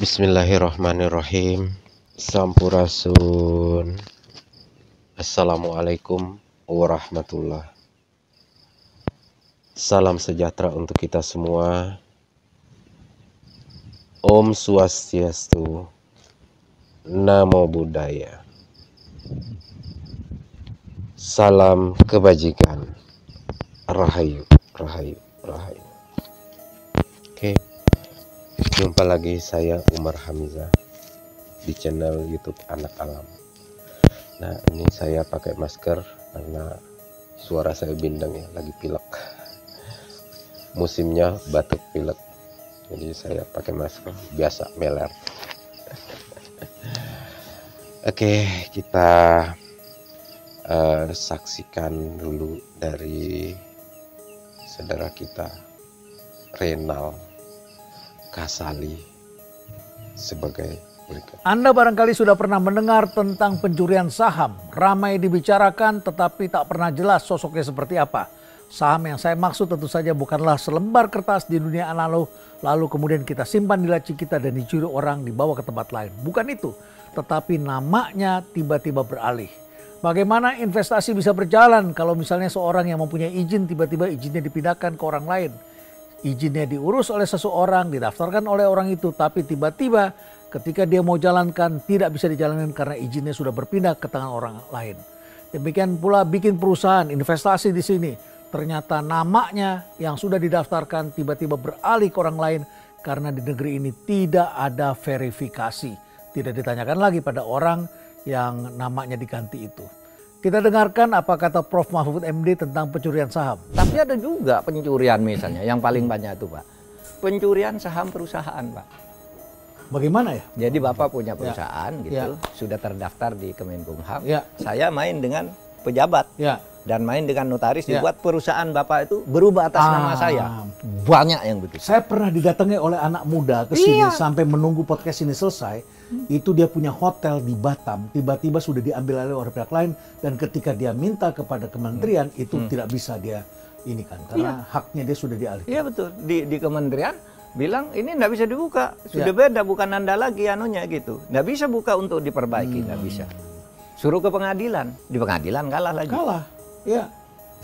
Bismillahirrahmanirrahim. Sampurasun. Assalamualaikum warahmatullahi. Salam sejahtera untuk kita semua. Om Swastiastu. Namo Buddhaya. Salam kebajikan. Rahayu, rahayu, rahayu. Oke. Jumpa lagi saya Umar Hamzah di channel YouTube Anak Alam. Nah, ini saya pakai masker karena suara saya bindeng ya, lagi pilek. Musimnya batuk pilek. Jadi saya pakai masker biasa meler. Oke, kita saksikan dulu dari saudara kita Renal Kasali sebagai berikut. Anda barangkali sudah pernah mendengar tentang pencurian saham. Ramai dibicarakan tetapi tak pernah jelas sosoknya seperti apa. Saham yang saya maksud tentu saja bukanlah selembar kertas di dunia analog lalu kemudian kita simpan di laci kita dan dicuri orang dibawa ke tempat lain. Bukan itu, tetapi namanya tiba-tiba beralih. Bagaimana investasi bisa berjalan kalau misalnya seorang yang mempunyai izin tiba-tiba izinnya dipindahkan ke orang lain. Izinnya diurus oleh seseorang, didaftarkan oleh orang itu, tapi tiba-tiba ketika dia mau jalankan tidak bisa dijalankan karena izinnya sudah berpindah ke tangan orang lain. Demikian pula bikin perusahaan, investasi di sini. Ternyata namanya yang sudah didaftarkan tiba-tiba beralih ke orang lain karena di negeri ini tidak ada verifikasi. Tidak ditanyakan lagi pada orang yang namanya diganti itu. Kita dengarkan apa kata Prof. Mahfud MD tentang pencurian saham. Tapi ada juga pencurian misalnya, yang paling banyak itu Pak. Pencurian saham perusahaan Pak. Bagaimana ya? Jadi Bapak punya perusahaan gitu, sudah terdaftar di Kemenkumham. Ya. Saya main dengan pejabat dan main dengan notaris, dibuat perusahaan Bapak itu berubah atas nama saya. Banyak yang begitu. Saya pernah didatangi oleh anak muda ke sini sampai menunggu podcast ini selesai. Itu dia punya hotel di Batam, tiba-tiba sudah diambil oleh pihak lain dan ketika dia minta kepada kementerian itu tidak bisa dia ini kan karena haknya dia sudah dialihkan. Iya betul, di kementerian bilang ini nggak bisa dibuka, sudah beda, bukan Anda lagi anunya gitu, nggak bisa buka untuk diperbaiki, nggak bisa. Suruh ke pengadilan, di pengadilan kalah lagi. Kalah, ya.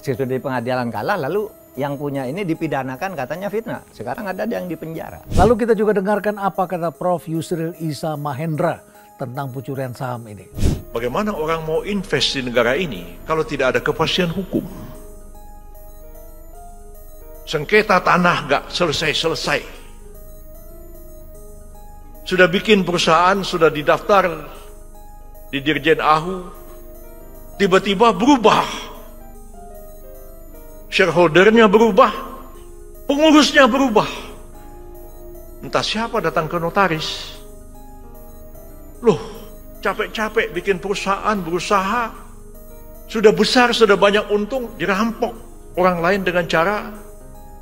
Sudah di pengadilan kalah, lalu yang punya ini dipidanakan katanya fitnah. Sekarang ada yang di penjara. Lalu kita juga dengarkan apa kata Prof. Yusril Isa Mahendra tentang pencurian saham ini. Bagaimana orang mau invest di negara ini kalau tidak ada kepastian hukum? Sengketa tanah gak selesai-selesai. Sudah bikin perusahaan, sudah didaftar di Dirjen AHU, tiba-tiba berubah. Shareholdernya berubah, pengurusnya berubah. Entah siapa datang ke notaris. Loh, capek-capek bikin perusahaan, berusaha. Sudah besar, sudah banyak untung, dirampok orang lain dengan cara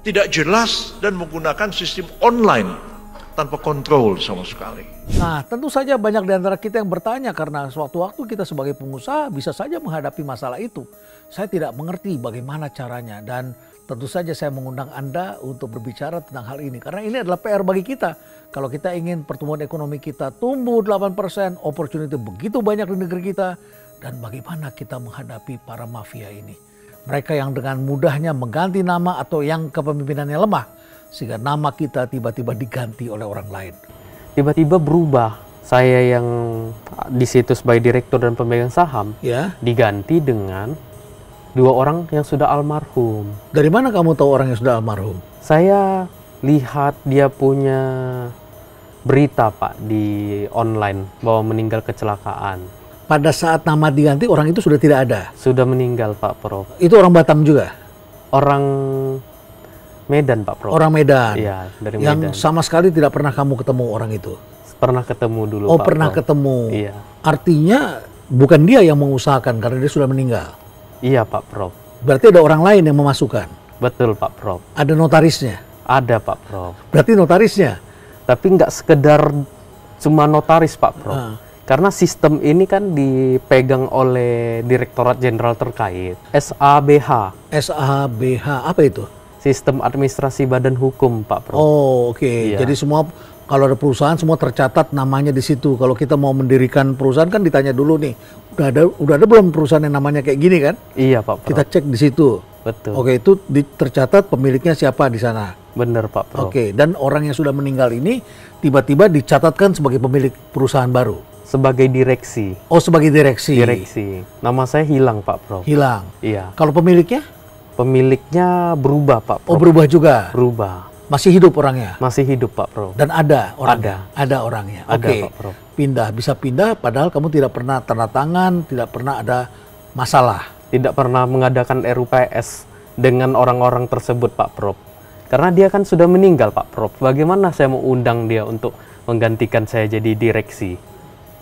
tidak jelas dan menggunakan sistem online tanpa kontrol sama sekali. Nah, tentu saja banyak di antara kita yang bertanya karena sewaktu-waktu kita sebagai pengusaha bisa saja menghadapi masalah itu. Saya tidak mengerti bagaimana caranya dan tentu saja saya mengundang Anda untuk berbicara tentang hal ini. Karena ini adalah PR bagi kita. Kalau kita ingin pertumbuhan ekonomi kita tumbuh 8%, opportunity begitu banyak di negeri kita. Dan bagaimana kita menghadapi para mafia ini. Mereka yang dengan mudahnya mengganti nama atau yang kepemimpinannya lemah. Sehingga nama kita tiba-tiba diganti oleh orang lain. Tiba-tiba berubah. Saya yang di situ sebagai direktur dan pemegang saham diganti dengan 2 orang yang sudah almarhum. Dari mana kamu tahu orang yang sudah almarhum? Saya lihat dia punya berita Pak di online bahwa meninggal kecelakaan. Pada saat nama diganti orang itu sudah tidak ada? Sudah meninggal Pak Prof. Itu orang Batam juga? Orang Medan Pak Prof. Orang Medan? Iya, dari Medan. Yang sama sekali tidak pernah kamu ketemu orang itu? Pernah ketemu dulu Pak. Oh, pernah ketemu. Iya. Artinya bukan dia yang mengusahakan karena dia sudah meninggal? Iya Pak Prof. Berarti ada orang lain yang memasukkan? Betul Pak Prof. Ada notarisnya? Ada Pak Prof. Berarti notarisnya? Tapi nggak sekedar cuma notaris Pak Prof. Karena sistem ini kan dipegang oleh Direktorat Jenderal terkait, SABH. SABH, apa itu? Sistem Administrasi Badan Hukum Pak Prof. Oh oke, Iya. jadi semua Kalau ada perusahaan semua tercatat namanya di situ. Kalau kita mau mendirikan perusahaan kan ditanya dulu nih, udah ada belum perusahaan yang namanya kayak gini kan? Iya Pak Prof. Kita cek di situ. Betul. Oke, itu tercatat pemiliknya siapa di sana. Bener Pak Prof. Oke, dan orang yang sudah meninggal ini tiba-tiba dicatatkan sebagai pemilik perusahaan baru. Sebagai direksi. Oh, sebagai direksi. Direksi. Nama saya hilang Pak Prof. Hilang. Iya. Kalau pemiliknya? Pemiliknya berubah Pak Prof. Oh, berubah juga. Berubah. Masih hidup orangnya. Masih hidup Pak Prof. Dan ada orangnya. Ada orangnya. Ada, Oke. Pak Prof. Pindah, bisa pindah padahal kamu tidak pernah tanda tangan, tidak pernah ada masalah. Tidak pernah mengadakan RUPS dengan orang-orang tersebut Pak Prof. Karena dia kan sudah meninggal Pak Prof. Bagaimana saya mau undang dia untuk menggantikan saya jadi direksi?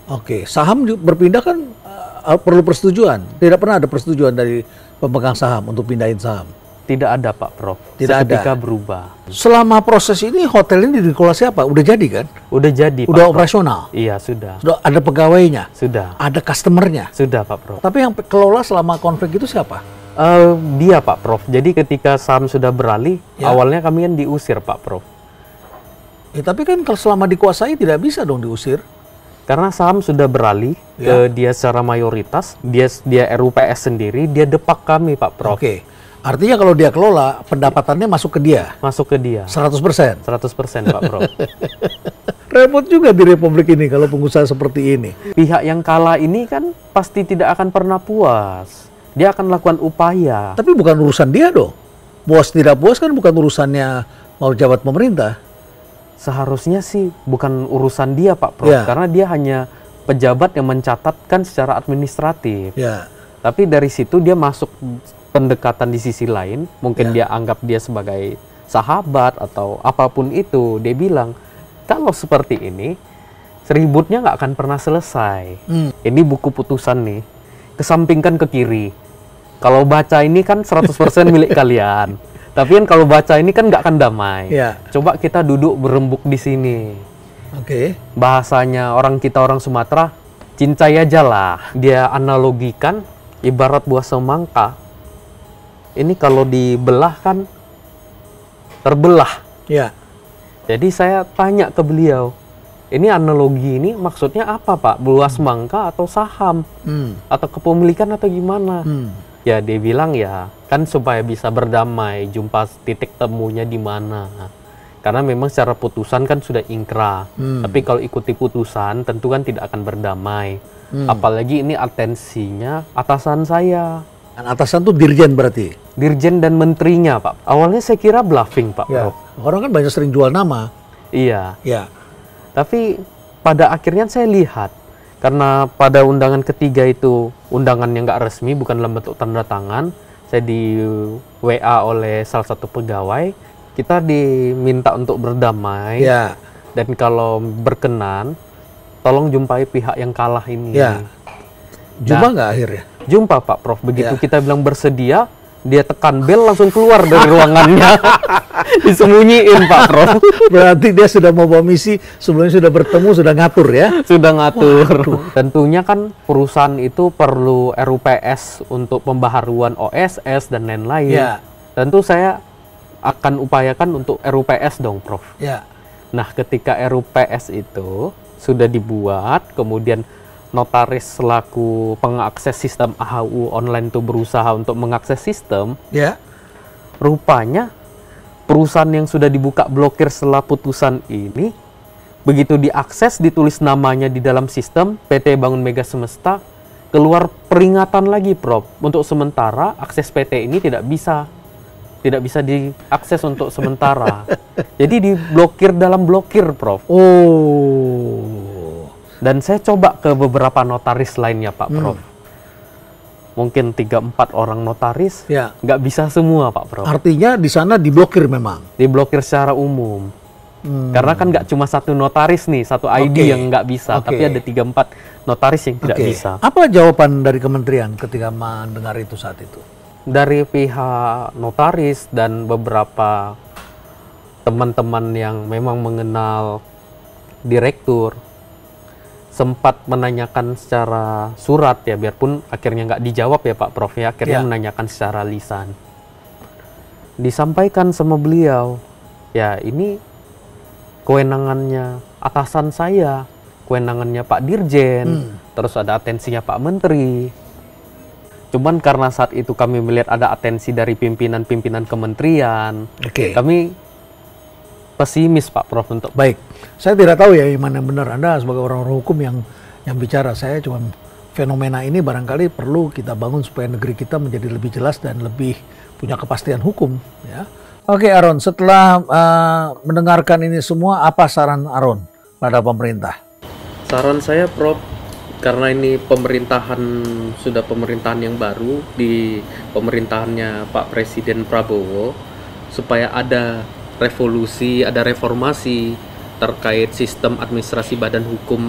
Oke, saham berpindah kan perlu persetujuan. Tidak pernah ada persetujuan dari pemegang saham untuk pindahin saham. Tidak ada Pak Prof. Tidak Seketika ada. berubah. Selama proses ini hotel ini dikelola siapa? Udah jadi kan? Udah jadi Pak Udah Prof. operasional? Iya sudah. Sudah ada pegawainya? Sudah. Ada customernya? Sudah Pak Prof. Tapi yang kelola selama konflik itu siapa? Dia Pak Prof. Jadi ketika saham sudah beralih, Ya. awalnya kami kan diusir Pak Prof. Ya, tapi kan kalau selama dikuasai tidak bisa dong diusir. Karena saham sudah beralih Ya. ke dia secara mayoritas, dia RUPS sendiri, dia depak kami Pak Prof. Oke. Artinya kalau dia kelola, pendapatannya masuk ke dia. Masuk ke dia. 100%. 100% Pak Prof. Repot juga di Republik ini kalau pengusaha seperti ini. Pihak yang kalah ini kan pasti tidak akan pernah puas. Dia akan melakukan upaya. Tapi bukan urusan dia dong. Puas tidak puas kan bukan urusannya mau jabat pemerintah. Seharusnya sih bukan urusan dia Pak Prof. Ya. Karena dia hanya pejabat yang mencatatkan secara administratif. Ya. Tapi dari situ dia masuk pendekatan di sisi lain. Mungkin dia anggap dia sebagai sahabat atau apapun itu. Dia bilang, kalau seperti ini, ributnya nggak akan pernah selesai. Ini buku putusan nih. Kesampingkan ke kiri. Kalau baca ini kan 100% milik kalian. Tapi kan kalau baca ini kan nggak akan damai. Ya. Coba kita duduk berembuk di sini. Oke. Bahasanya orang kita orang Sumatera, cincai aja lah. Dia analogikan ibarat buah semangka. Ini kalau dibelah kan terbelah. Ya. Jadi saya tanya ke beliau, ini analogi ini maksudnya apa Pak? Buah semangka atau saham? Atau kepemilikan atau gimana? Ya dia bilang ya kan supaya bisa berdamai, jumpa titik temunya di mana. Karena memang secara putusan kan sudah ingkrah. Tapi kalau ikuti putusan tentu kan tidak akan berdamai. Apalagi ini atensinya atasan saya. Dan atasan tuh dirjen berarti? Dirjen dan menterinya Pak. Awalnya saya kira bluffing Pak Ya. Prof. Orang kan banyak sering jual nama. Iya. Ya. Tapi pada akhirnya saya lihat, karena pada undangan ketiga itu undangan yang nggak resmi, bukan dalam bentuk tanda tangan, saya di WA oleh salah satu pegawai, kita diminta untuk berdamai, Ya. dan kalau berkenan, tolong jumpai pihak yang kalah ini. Ya. Jumpa nggak akhirnya? Jumpa Pak Prof, begitu Ya. kita bilang bersedia, dia tekan bel langsung keluar dari ruangannya. Disembunyiin Pak Prof. Berarti dia sudah mau bawa misi, sebelumnya sudah bertemu, sudah ngatur ya? Sudah ngatur. Tentunya kan perusahaan itu perlu RUPS untuk pembaharuan OSS dan lain-lain. Ya. Tentu saya akan upayakan untuk RUPS dong Prof. Ya. Nah ketika RUPS itu sudah dibuat, kemudian notaris selaku pengakses sistem AHU online itu berusaha untuk mengakses sistem, Ya. rupanya perusahaan yang sudah dibuka blokir setelah putusan ini, begitu diakses, ditulis namanya di dalam sistem PT Bangun Mega Semesta, keluar peringatan lagi Prof. Untuk sementara akses PT ini tidak bisa diakses untuk sementara. Jadi diblokir dalam blokir Prof. Oh. Dan saya coba ke beberapa notaris lainnya Pak Prof. Mungkin 3-4 orang notaris, Ya. nggak bisa semua Pak Prof. Artinya di sana diblokir memang. Diblokir secara umum. Karena kan nggak cuma satu notaris nih, satu ID Oke. yang nggak bisa, Oke. tapi ada 3-4 notaris yang tidak Oke. bisa. Apa jawaban dari kementerian ketika mendengar itu saat itu? Dari pihak notaris dan beberapa teman-teman yang memang mengenal direktur, sempat menanyakan secara surat ya, biarpun akhirnya nggak dijawab ya Pak Prof ya, akhirnya Ya. menanyakan secara lisan. Disampaikan sama beliau, ya ini kewenangannya atasan saya, kewenangannya Pak Dirjen, terus ada atensinya Pak Menteri. Cuman karena saat itu kami melihat ada atensi dari pimpinan-pimpinan kementerian, kami pesimis Pak Prof untuk. Baik, saya tidak tahu ya mana yang benar. Anda sebagai orang-orang hukum yang bicara, saya cuma fenomena ini barangkali perlu kita bangun supaya negeri kita menjadi lebih jelas dan lebih punya kepastian hukum. Ya. Oke Aaron, setelah mendengarkan ini semua, apa saran Aaron pada pemerintah? Saran saya Prof, karena ini sudah pemerintahan yang baru di pemerintahannya Pak Presiden Prabowo, supaya ada revolusi, ada reformasi terkait sistem administrasi badan hukum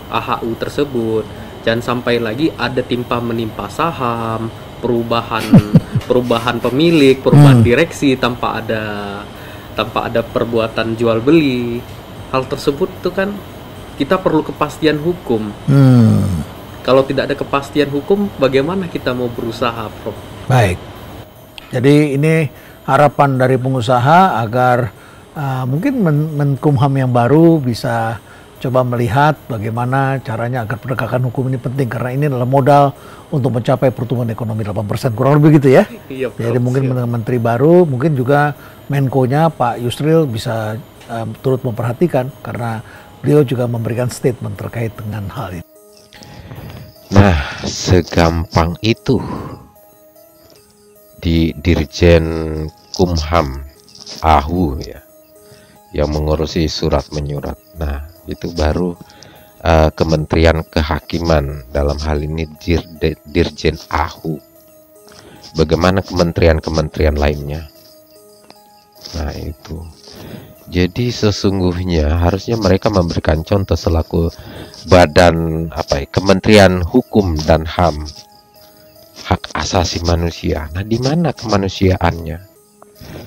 AHU tersebut. Jangan sampai lagi ada timpa menimpa saham, perubahan pemilik, perubahan direksi tanpa ada perbuatan jual beli. Hal tersebut itu kan kita perlu kepastian hukum. Kalau tidak ada kepastian hukum, bagaimana kita mau berusaha, Prof? Baik. Jadi ini harapan dari pengusaha agar mungkin Menkumham yang baru bisa coba melihat bagaimana caranya agar penegakan hukum ini penting, karena ini adalah modal untuk mencapai pertumbuhan ekonomi 8%, kurang lebih gitu ya. Iya, jadi mungkin menteri baru, mungkin juga Menko-nya Pak Yusril bisa turut memperhatikan, karena beliau juga memberikan statement terkait dengan hal ini. Nah, segampang itu di Dirjen Kumham AHU ya, yang mengurusi surat menyurat. Nah, itu baru Kementerian Kehakiman, dalam hal ini Dirjen AHU. Bagaimana kementerian-kementerian lainnya? Nah, itu. Jadi sesungguhnya harusnya mereka memberikan contoh selaku badan Kementerian Hukum dan HAM, hak asasi manusia. Nah, di mana kemanusiaannya?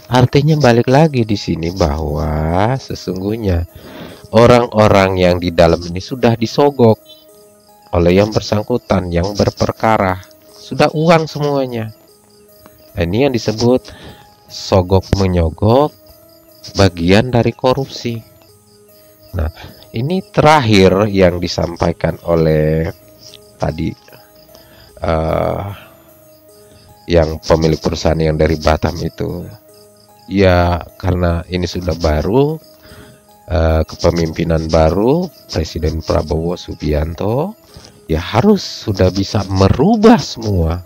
Artinya balik lagi di sini bahwa sesungguhnya orang-orang yang di dalam ini sudah disogok oleh yang bersangkutan, yang berperkara, sudah uang semuanya. Nah, ini yang disebut sogok menyogok, bagian dari korupsi. Nah, ini terakhir yang disampaikan oleh tadi yang pemilik perusahaan yang dari Batam itu. Ya, karena ini sudah baru, kepemimpinan baru Presiden Prabowo Subianto, ya harus sudah bisa merubah semua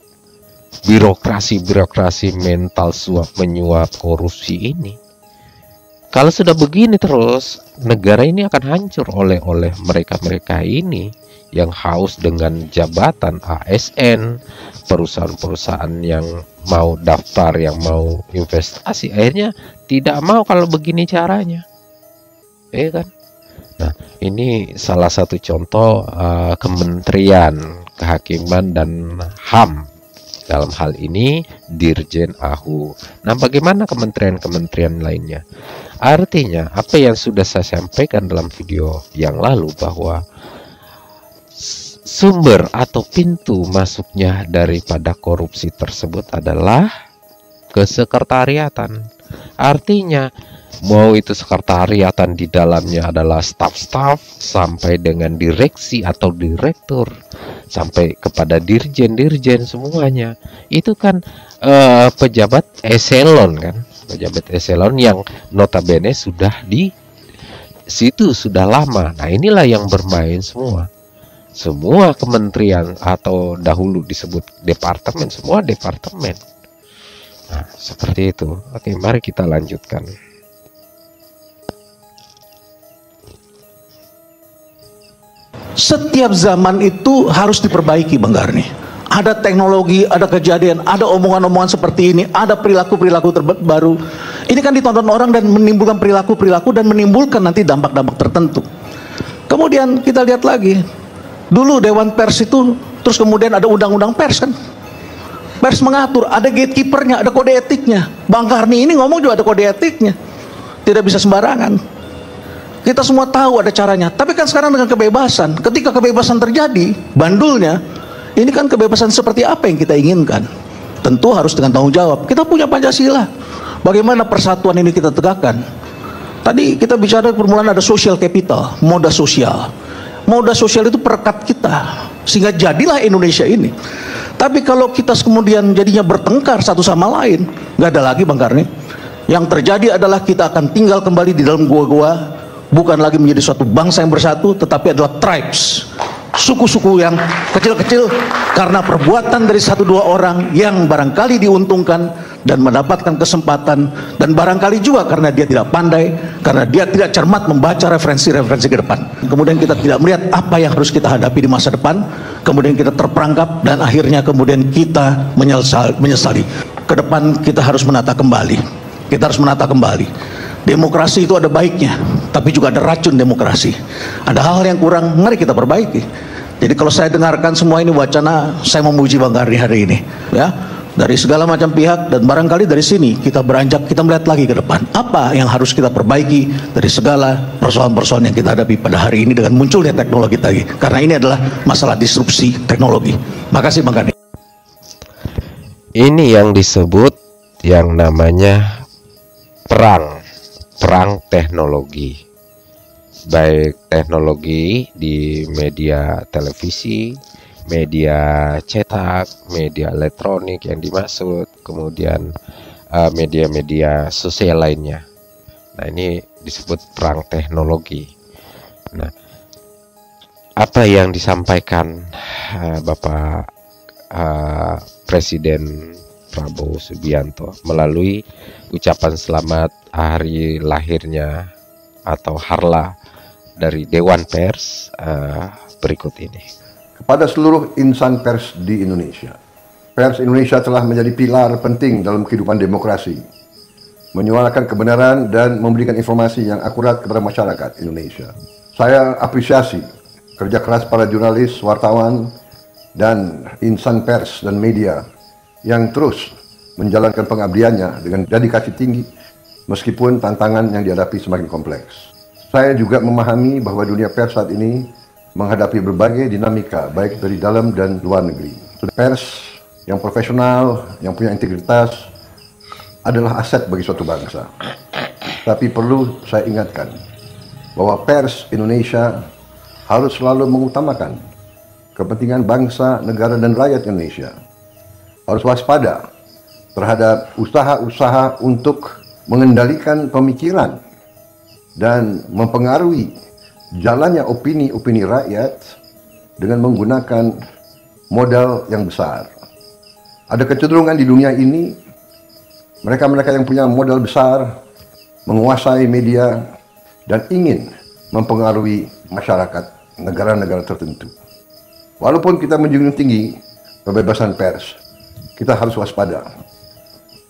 birokrasi mental suap menyuap korupsi ini. Kalau sudah begini terus, negara ini akan hancur oleh mereka-mereka ini yang haus dengan jabatan ASN, perusahaan-perusahaan yang mau daftar, yang mau investasi, akhirnya tidak mau kalau begini caranya. Kan? Nah, ini salah satu contoh Kementerian Kehakiman dan HAM. Dalam hal ini Dirjen AHU. Nah, bagaimana kementerian-kementerian lainnya? Artinya apa yang sudah saya sampaikan dalam video yang lalu, bahwa sumber atau pintu masuknya daripada korupsi tersebut adalah kesekretariatan. Artinya mau itu sekretariatan di dalamnya adalah staf-staf sampai dengan direksi atau direktur sampai kepada dirjen-dirjen semuanya. Itu kan pejabat eselon kan, pejabat eselon yang notabene sudah di situ sudah lama. Nah, inilah yang bermain semua kementerian atau dahulu disebut departemen, semua departemen. Nah, seperti itu. Oke, mari kita lanjutkan. Setiap zaman itu harus diperbaiki, Bang Garni. Ada teknologi, ada kejadian, ada omongan-omongan seperti ini, ada perilaku-perilaku baru. Ini kan ditonton orang dan menimbulkan perilaku-perilaku dan menimbulkan nanti dampak-dampak tertentu. Kemudian kita lihat lagi, dulu Dewan Pers itu, terus kemudian ada undang-undang pers kan. Pers mengatur, ada gatekeepernya, ada kode etiknya. Bang Garni ini ngomong juga ada kode etiknya. Tidak bisa sembarangan. Kita semua tahu ada caranya. Tapi kan sekarang dengan kebebasan, ketika kebebasan terjadi, bandulnya, ini kan kebebasan seperti apa yang kita inginkan? Tentu harus dengan tanggung jawab. Kita punya Pancasila. Bagaimana persatuan ini kita tegakkan? Tadi kita bicara permulaan ada social capital, moda sosial. Moda sosial itu perekat kita, sehingga jadilah Indonesia ini. Tapi kalau kita kemudian jadinya bertengkar satu sama lain, nggak ada lagi Bang Karni. Yang terjadi adalah kita akan tinggal kembali di dalam gua-gua, bukan lagi menjadi suatu bangsa yang bersatu, tetapi adalah tribes, suku-suku yang kecil-kecil karena perbuatan dari satu dua orang yang barangkali diuntungkan dan mendapatkan kesempatan, dan barangkali juga karena dia tidak pandai, karena dia tidak cermat membaca referensi-referensi ke depan. Kemudian kita tidak melihat apa yang harus kita hadapi di masa depan, kemudian kita terperangkap dan akhirnya kemudian kita menyesali. Ke depan kita harus menata kembali. Kita harus menata kembali. Demokrasi itu ada baiknya, tapi juga ada racun demokrasi. Ada hal-hal yang kurang, mari kita perbaiki. Jadi kalau saya dengarkan semua ini wacana, saya memuji Bang Karni hari ini, ya, dari segala macam pihak, dan barangkali dari sini kita beranjak, kita melihat lagi ke depan apa yang harus kita perbaiki dari segala persoalan-persoalan yang kita hadapi pada hari ini dengan munculnya teknologi tadi, karena ini adalah masalah disrupsi teknologi. Makasih Bang Karni. Ini yang disebut yang namanya perang teknologi, baik teknologi di media televisi, media cetak, media elektronik yang dimaksud, kemudian media-media sosial lainnya. Nah, ini disebut perang teknologi. Nah, apa yang disampaikan Bapak Presiden Prabowo Subianto melalui ucapan selamat hari lahirnya atau harlah dari Dewan Pers berikut ini. Kepada seluruh insan pers di Indonesia, pers Indonesia telah menjadi pilar penting dalam kehidupan demokrasi, menyuarakan kebenaran dan memberikan informasi yang akurat kepada masyarakat Indonesia. Saya apresiasi kerja keras para jurnalis, wartawan, dan insan pers dan media yang terus menjalankan pengabdiannya dengan dedikasi tinggi meskipun tantangan yang dihadapi semakin kompleks. Saya juga memahami bahwa dunia pers saat ini menghadapi berbagai dinamika baik dari dalam dan luar negeri. Pers yang profesional, yang punya integritas adalah aset bagi suatu bangsa. Tapi perlu saya ingatkan bahwa pers Indonesia harus selalu mengutamakan kepentingan bangsa, negara, dan rakyat Indonesia. Harus waspada terhadap usaha-usaha untuk mengendalikan pemikiran dan mempengaruhi jalannya opini-opini rakyat dengan menggunakan modal yang besar. Ada kecenderungan di dunia ini, mereka-mereka yang punya modal besar menguasai media dan ingin mempengaruhi masyarakat negara-negara tertentu. Walaupun kita menjunjung tinggi kebebasan pers, kita harus waspada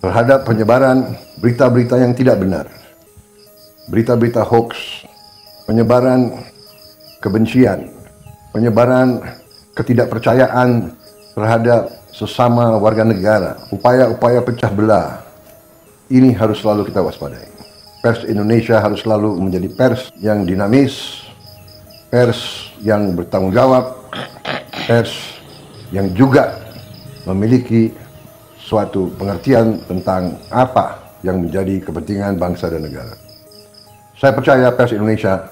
terhadap penyebaran berita-berita yang tidak benar, berita-berita hoax, penyebaran kebencian, penyebaran ketidakpercayaan terhadap sesama warga negara, upaya-upaya pecah belah. Ini harus selalu kita waspadai. Pers Indonesia harus selalu menjadi pers yang dinamis, pers yang bertanggung jawab, pers yang juga memiliki suatu pengertian tentang apa yang menjadi kepentingan bangsa dan negara. Saya percaya pers Indonesia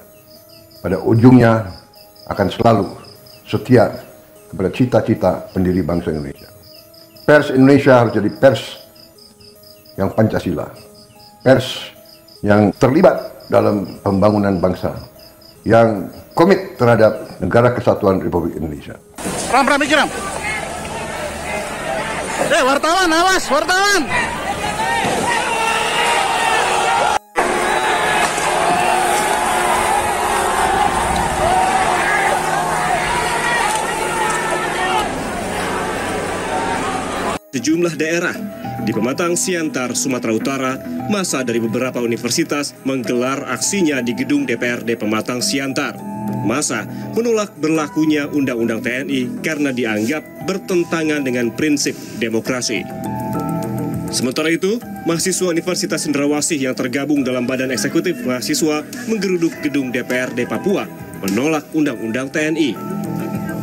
pada ujungnya akan selalu setia kepada cita-cita pendiri bangsa Indonesia. Pers Indonesia harus jadi pers yang Pancasila, pers yang terlibat dalam pembangunan bangsa, yang komit terhadap negara kesatuan Republik Indonesia. Ram, wartawan, awas, wartawan! Sejumlah daerah di Pematang Siantar, Sumatera Utara, massa dari beberapa universitas menggelar aksinya di gedung DPRD Pematang Siantar. Massa menolak berlakunya Undang-Undang TNI karena dianggap bertentangan dengan prinsip demokrasi. Sementara itu, mahasiswa Universitas Cendrawasih yang tergabung dalam Badan Eksekutif Mahasiswa menggeruduk gedung DPRD Papua menolak Undang-Undang TNI.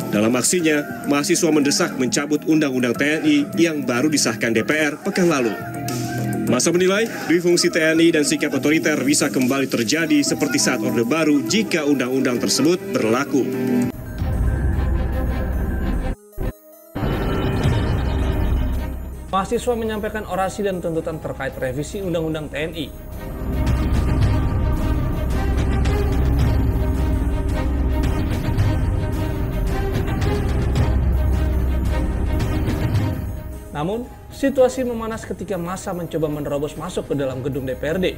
Dalam aksinya, mahasiswa mendesak mencabut Undang-Undang TNI yang baru disahkan DPR pekan lalu. Masa menilai dui fungsi TNI dan sikap otoriter bisa kembali terjadi seperti saat Orde Baru jika undang-undang tersebut berlaku. Mahasiswa menyampaikan orasi dan tuntutan terkait revisi Undang-Undang TNI. Namun, situasi memanas ketika massa mencoba menerobos masuk ke dalam gedung DPRD.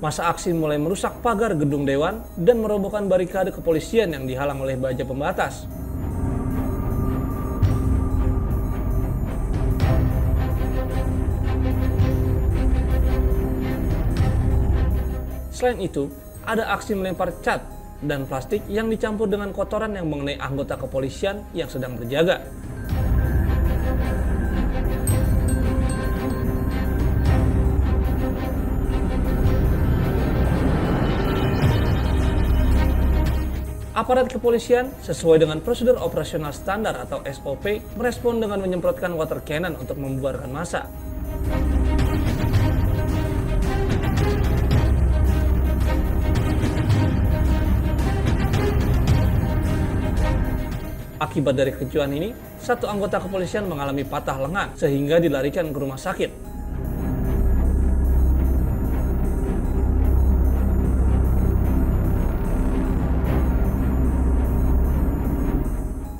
Massa aksi mulai merusak pagar gedung Dewan dan merobohkan barikade kepolisian yang dihalang oleh baja pembatas. Selain itu, ada aksi melempar cat dan plastik yang dicampur dengan kotoran yang mengenai anggota kepolisian yang sedang berjaga. Aparat kepolisian sesuai dengan prosedur operasional standar atau SOP merespon dengan menyemprotkan water cannon untuk membubarkan massa. Akibat dari kericuhan ini, satu anggota kepolisian mengalami patah lengan sehingga dilarikan ke rumah sakit.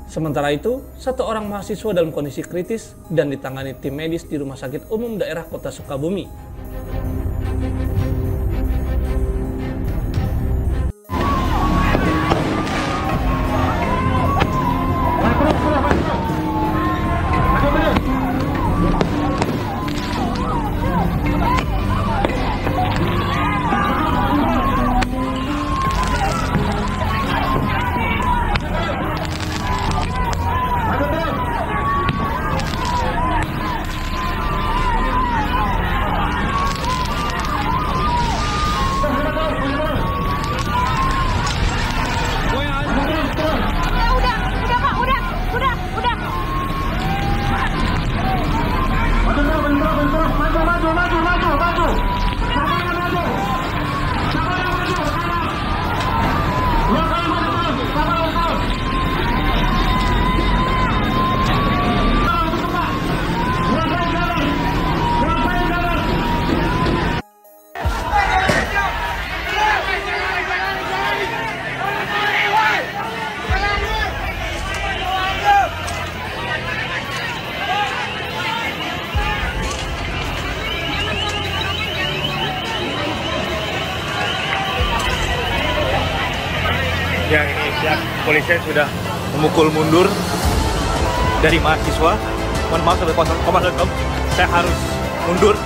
Sementara itu, satu orang mahasiswa dalam kondisi kritis dan ditangani tim medis di Rumah Sakit Umum Daerah Kota Sukabumi. Ya, ini pihak kepolisian sudah memukul mundur dari mahasiswa. Mohon maaf sampai Komnas.com, saya harus mundur.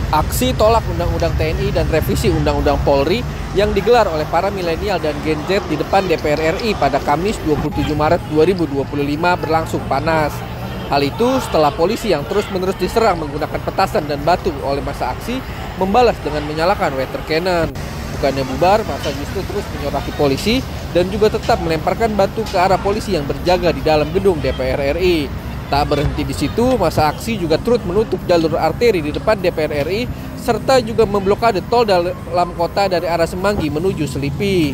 Aksi tolak Undang-Undang TNI dan revisi Undang-Undang Polri yang digelar oleh para milenial dan Gen Z di depan DPR RI pada Kamis 27 Maret 2025 berlangsung panas. Hal itu setelah polisi yang terus-menerus diserang menggunakan petasan dan batu oleh massa aksi membalas dengan menyalakan water cannon. Bukannya bubar, massa justru terus menyoraki polisi dan juga tetap melemparkan batu ke arah polisi yang berjaga di dalam gedung DPR RI. Tak berhenti di situ, massa aksi juga turut menutup jalur arteri di depan DPR RI serta juga memblokade tol dalam kota dari arah Semanggi menuju Selipi.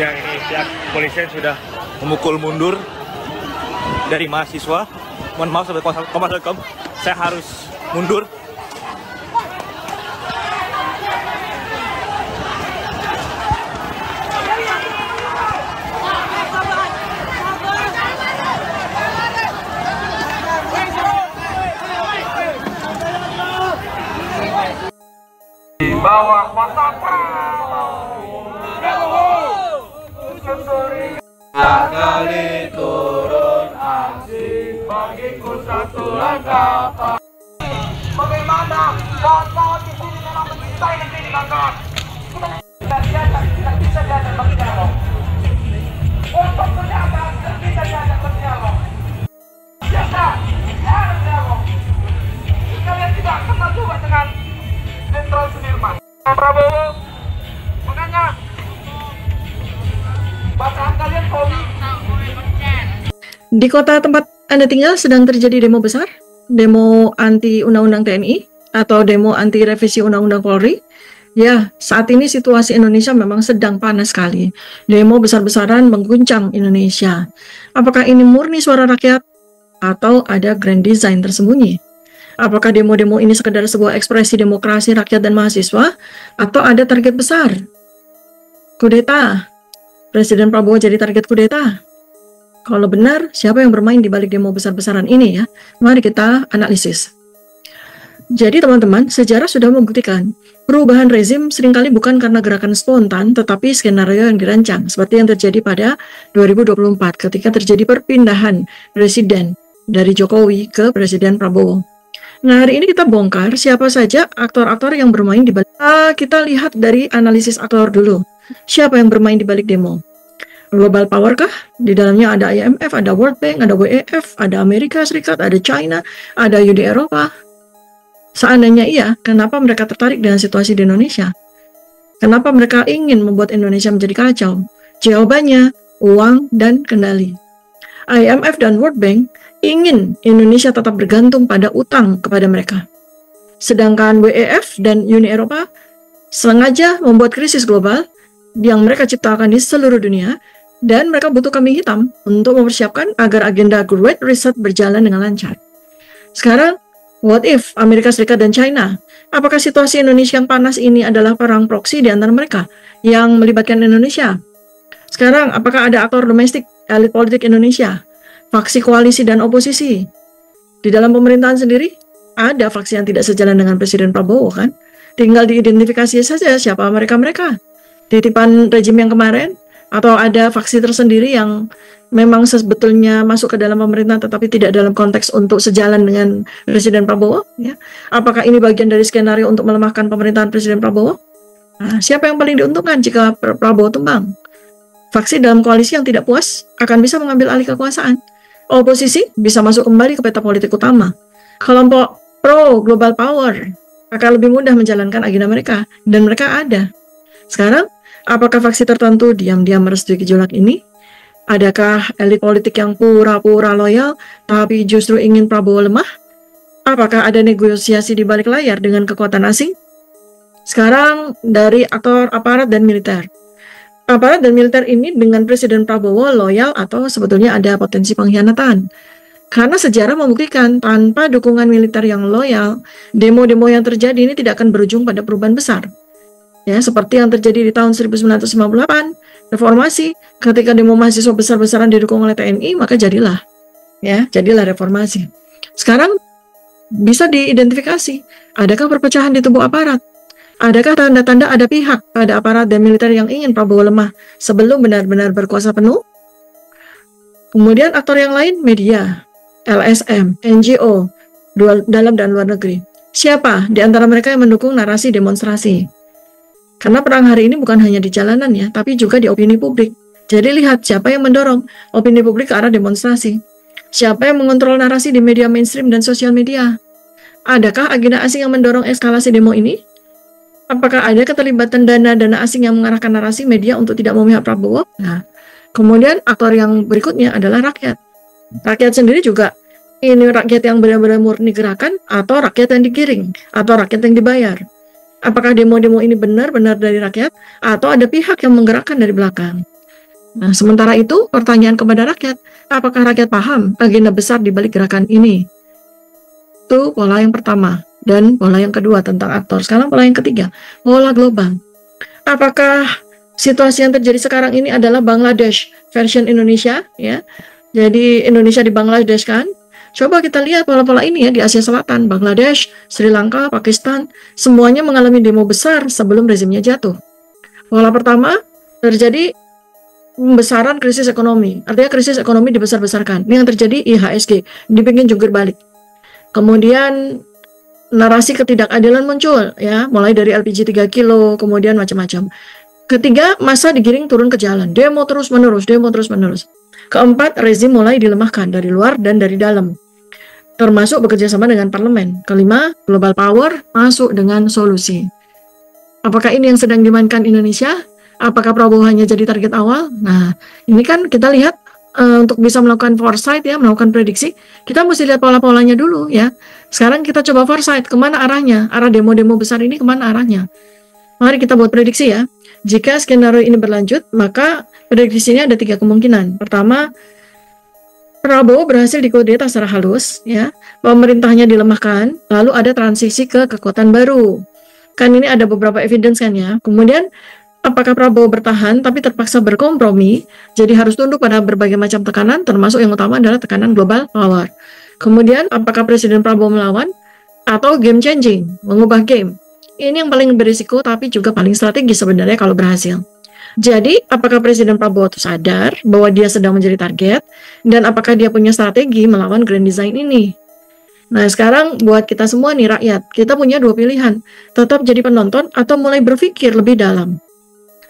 Ya, ini pihak kepolisian sudah memukul mundur dari mahasiswa. Mohon maaf sampai Komnas.com, saya harus mundur. kali turun aksi, bagiku satu langkah. Bagaimana kawan-kawan di sini memang mencintai negeri ini, kawan-kawan. Tidak bisa diajak berdialog. Untuk ternyata tidak bisa diajak berdialog. Biasa, jangan dialog. Kalian tidak kenal juga dengan Jenderal Sudirman. Prabowo, makanya bacaan kalian komik. Di kota tempat Anda tinggal sedang terjadi demo besar, demo anti Undang-Undang TNI atau demo anti revisi Undang-Undang Polri. Ya, saat ini situasi Indonesia memang sedang panas sekali. Demo besar-besaran mengguncang Indonesia. Apakah ini murni suara rakyat atau ada grand design tersembunyi? Apakah demo-demo ini sekedar sebuah ekspresi demokrasi rakyat dan mahasiswa atau ada target besar? Kudeta. Presiden Prabowo jadi target kudeta. Kalau benar, siapa yang bermain di balik demo besar-besaran ini ya? Mari kita analisis. Jadi teman-teman, sejarah sudah membuktikan perubahan rezim seringkali bukan karena gerakan spontan, tetapi skenario yang dirancang, seperti yang terjadi pada 2024 ketika terjadi perpindahan presiden dari Jokowi ke Presiden Prabowo. Nah, hari ini kita bongkar siapa saja aktor-aktor yang bermain di balik. Kita lihat dari analisis aktor dulu. Siapa yang bermain di balik demo? Global power kah? Di dalamnya ada IMF, ada World Bank, ada WEF, ada Amerika Serikat, ada China, ada Uni Eropa. Seandainya iya, kenapa mereka tertarik dengan situasi di Indonesia? Kenapa mereka ingin membuat Indonesia menjadi kacau? Jawabannya, uang dan kendali. IMF dan World Bank ingin Indonesia tetap bergantung pada utang kepada mereka. Sedangkan WEF dan Uni Eropa sengaja membuat krisis global yang mereka ciptakan di seluruh dunia, dan mereka butuh kambing hitam untuk mempersiapkan agar agenda Great Reset berjalan dengan lancar. Sekarang, what if Amerika Serikat dan China? Apakah situasi Indonesia yang panas ini adalah perang proksi di antara mereka yang melibatkan Indonesia? Sekarang, apakah ada aktor domestik elit politik Indonesia? Faksi koalisi dan oposisi? Di dalam pemerintahan sendiri, ada faksi yang tidak sejalan dengan Presiden Prabowo kan? Tinggal diidentifikasi saja siapa mereka-mereka. Titipan rejim yang kemarin, atau ada faksi tersendiri yang memang sebetulnya masuk ke dalam pemerintahan tetapi tidak dalam konteks untuk sejalan dengan Presiden Prabowo ya. Apakah ini bagian dari skenario untuk melemahkan pemerintahan Presiden Prabowo? Nah, siapa yang paling diuntungkan jika Prabowo tumbang? Faksi dalam koalisi yang tidak puas akan bisa mengambil alih kekuasaan. Oposisi bisa masuk kembali ke peta politik utama. Kelompok pro global power akan lebih mudah menjalankan agenda mereka, dan mereka ada. Sekarang, apakah faksi tertentu diam-diam merestui gejolak ini? Adakah elit politik yang pura-pura loyal tapi justru ingin Prabowo lemah? Apakah ada negosiasi di balik layar dengan kekuatan asing? Sekarang dari aktor aparat dan militer. Aparat dan militer ini dengan Presiden Prabowo loyal atau sebetulnya ada potensi pengkhianatan? Karena sejarah membuktikan tanpa dukungan militer yang loyal, demo-demo yang terjadi ini tidak akan berujung pada perubahan besar. Ya, seperti yang terjadi di tahun 1958, reformasi, ketika demo mahasiswa besar-besaran didukung oleh TNI, maka jadilah reformasi. Sekarang bisa diidentifikasi, adakah perpecahan di tubuh aparat? Adakah tanda-tanda ada pihak pada aparat dan militer yang ingin Prabowo lemah sebelum benar-benar berkuasa penuh? Kemudian aktor yang lain, media, LSM, NGO, dalam dan luar negeri. Siapa di antara mereka yang mendukung narasi demonstrasi? Karena perang hari ini bukan hanya di jalanan ya, tapi juga di opini publik. Jadi lihat siapa yang mendorong opini publik ke arah demonstrasi. Siapa yang mengontrol narasi di media mainstream dan sosial media. Adakah agenda asing yang mendorong eskalasi demo ini? Apakah ada keterlibatan dana-dana asing yang mengarahkan narasi media untuk tidak memihak Prabowo? Nah, kemudian aktor yang berikutnya adalah rakyat. Rakyat sendiri juga, ini rakyat yang benar-benar murni gerakan atau rakyat yang digiring atau rakyat yang dibayar. Apakah demo-demo ini benar-benar dari rakyat atau ada pihak yang menggerakkan dari belakang? Nah, sementara itu pertanyaan kepada rakyat, apakah rakyat paham agenda besar di balik gerakan ini? Itu pola yang pertama. Dan pola yang kedua tentang aktor. Sekarang pola yang ketiga, pola global. Apakah situasi yang terjadi sekarang ini adalah Bangladesh version Indonesia? Ya, jadi Indonesia di Bangladesh kan? Coba kita lihat pola-pola ini ya di Asia Selatan, Bangladesh, Sri Lanka, Pakistan, semuanya mengalami demo besar sebelum rezimnya jatuh. Pola pertama terjadi pembesaran krisis ekonomi. Artinya krisis ekonomi dibesar-besarkan. Ini yang terjadi IHSG, dibikin jungkir balik. Kemudian narasi ketidakadilan muncul, ya, mulai dari LPG 3 kilo, kemudian macam-macam. Ketiga, massa digiring turun ke jalan, demo terus-menerus. Keempat, rezim mulai dilemahkan dari luar dan dari dalam, termasuk bekerja sama dengan parlemen. Kelima, global power masuk dengan solusi. Apakah ini yang sedang dimainkan Indonesia? Apakah Prabowo hanya jadi target awal? Nah, ini kan kita lihat untuk bisa melakukan foresight, ya, melakukan prediksi, kita mesti lihat pola-polanya dulu, ya. Sekarang kita coba foresight, kemana arahnya? Arah demo-demo besar ini kemana arahnya? Mari kita buat prediksi, ya. Jika skenario ini berlanjut, maka prediksinya ada 3 kemungkinan. Pertama, Prabowo berhasil dikudeta secara halus, ya, pemerintahnya dilemahkan, lalu ada transisi ke kekuatan baru. Kan ini ada beberapa evidence kan, ya. Kemudian apakah Prabowo bertahan tapi terpaksa berkompromi, jadi harus tunduk pada berbagai macam tekanan, termasuk yang utama adalah tekanan global power. Kemudian apakah Presiden Prabowo melawan atau game changing, mengubah game. Ini yang paling berisiko tapi juga paling strategis sebenarnya kalau berhasil. Jadi, apakah Presiden Prabowo itu sadar bahwa dia sedang menjadi target, dan apakah dia punya strategi melawan grand design ini? Nah, sekarang buat kita semua nih rakyat, kita punya 2 pilihan, tetap jadi penonton atau mulai berpikir lebih dalam.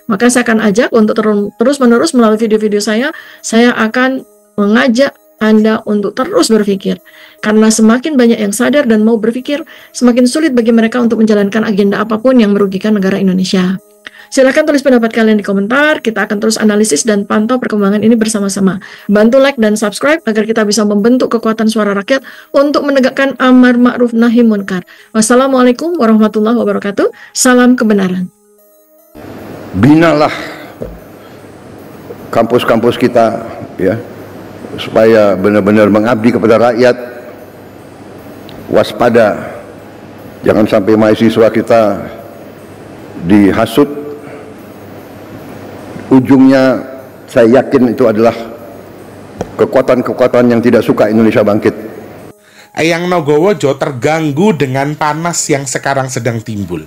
Maka saya akan ajak untuk terus-menerus melalui video-video saya akan mengajak Anda untuk terus berpikir. Karena semakin banyak yang sadar dan mau berpikir, semakin sulit bagi mereka untuk menjalankan agenda apapun yang merugikan negara Indonesia. Silahkan tulis pendapat kalian di komentar, kita akan terus analisis dan pantau perkembangan ini bersama-sama. Bantu like dan subscribe agar kita bisa membentuk kekuatan suara rakyat untuk menegakkan amar ma'ruf nahi munkar. Wassalamualaikum warahmatullahi wabarakatuh. Salam kebenaran. Binalah kampus-kampus kita, ya, supaya benar-benar mengabdi kepada rakyat. Waspada, jangan sampai mahasiswa kita dihasut. Ujungnya saya yakin itu adalah kekuatan-kekuatan yang tidak suka Indonesia bangkit. Eyang Nogowojo terganggu dengan panas yang sekarang sedang timbul.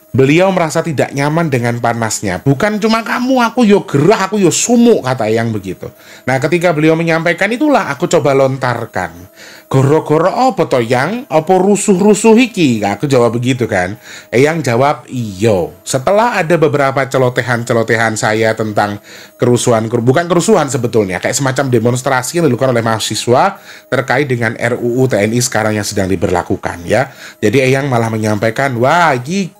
Beliau merasa tidak nyaman dengan panasnya. Bukan cuma kamu, aku yo gerah, aku yo sumuk, kata Eyang begitu. Nah, ketika beliau menyampaikan itulah aku coba lontarkan. Goro-goro apa toh Yang? Apa rusuh-rusuh iki? Aku jawab begitu kan. Eyang jawab iyo. Setelah ada beberapa celotehan-celotehan saya tentang kerusuhan, bukan kerusuhan sebetulnya, kayak semacam demonstrasi yang dilakukan oleh mahasiswa terkait dengan RUU TNI sekarang yang sedang diberlakukan, ya. Jadi Eyang malah menyampaikan, wah iki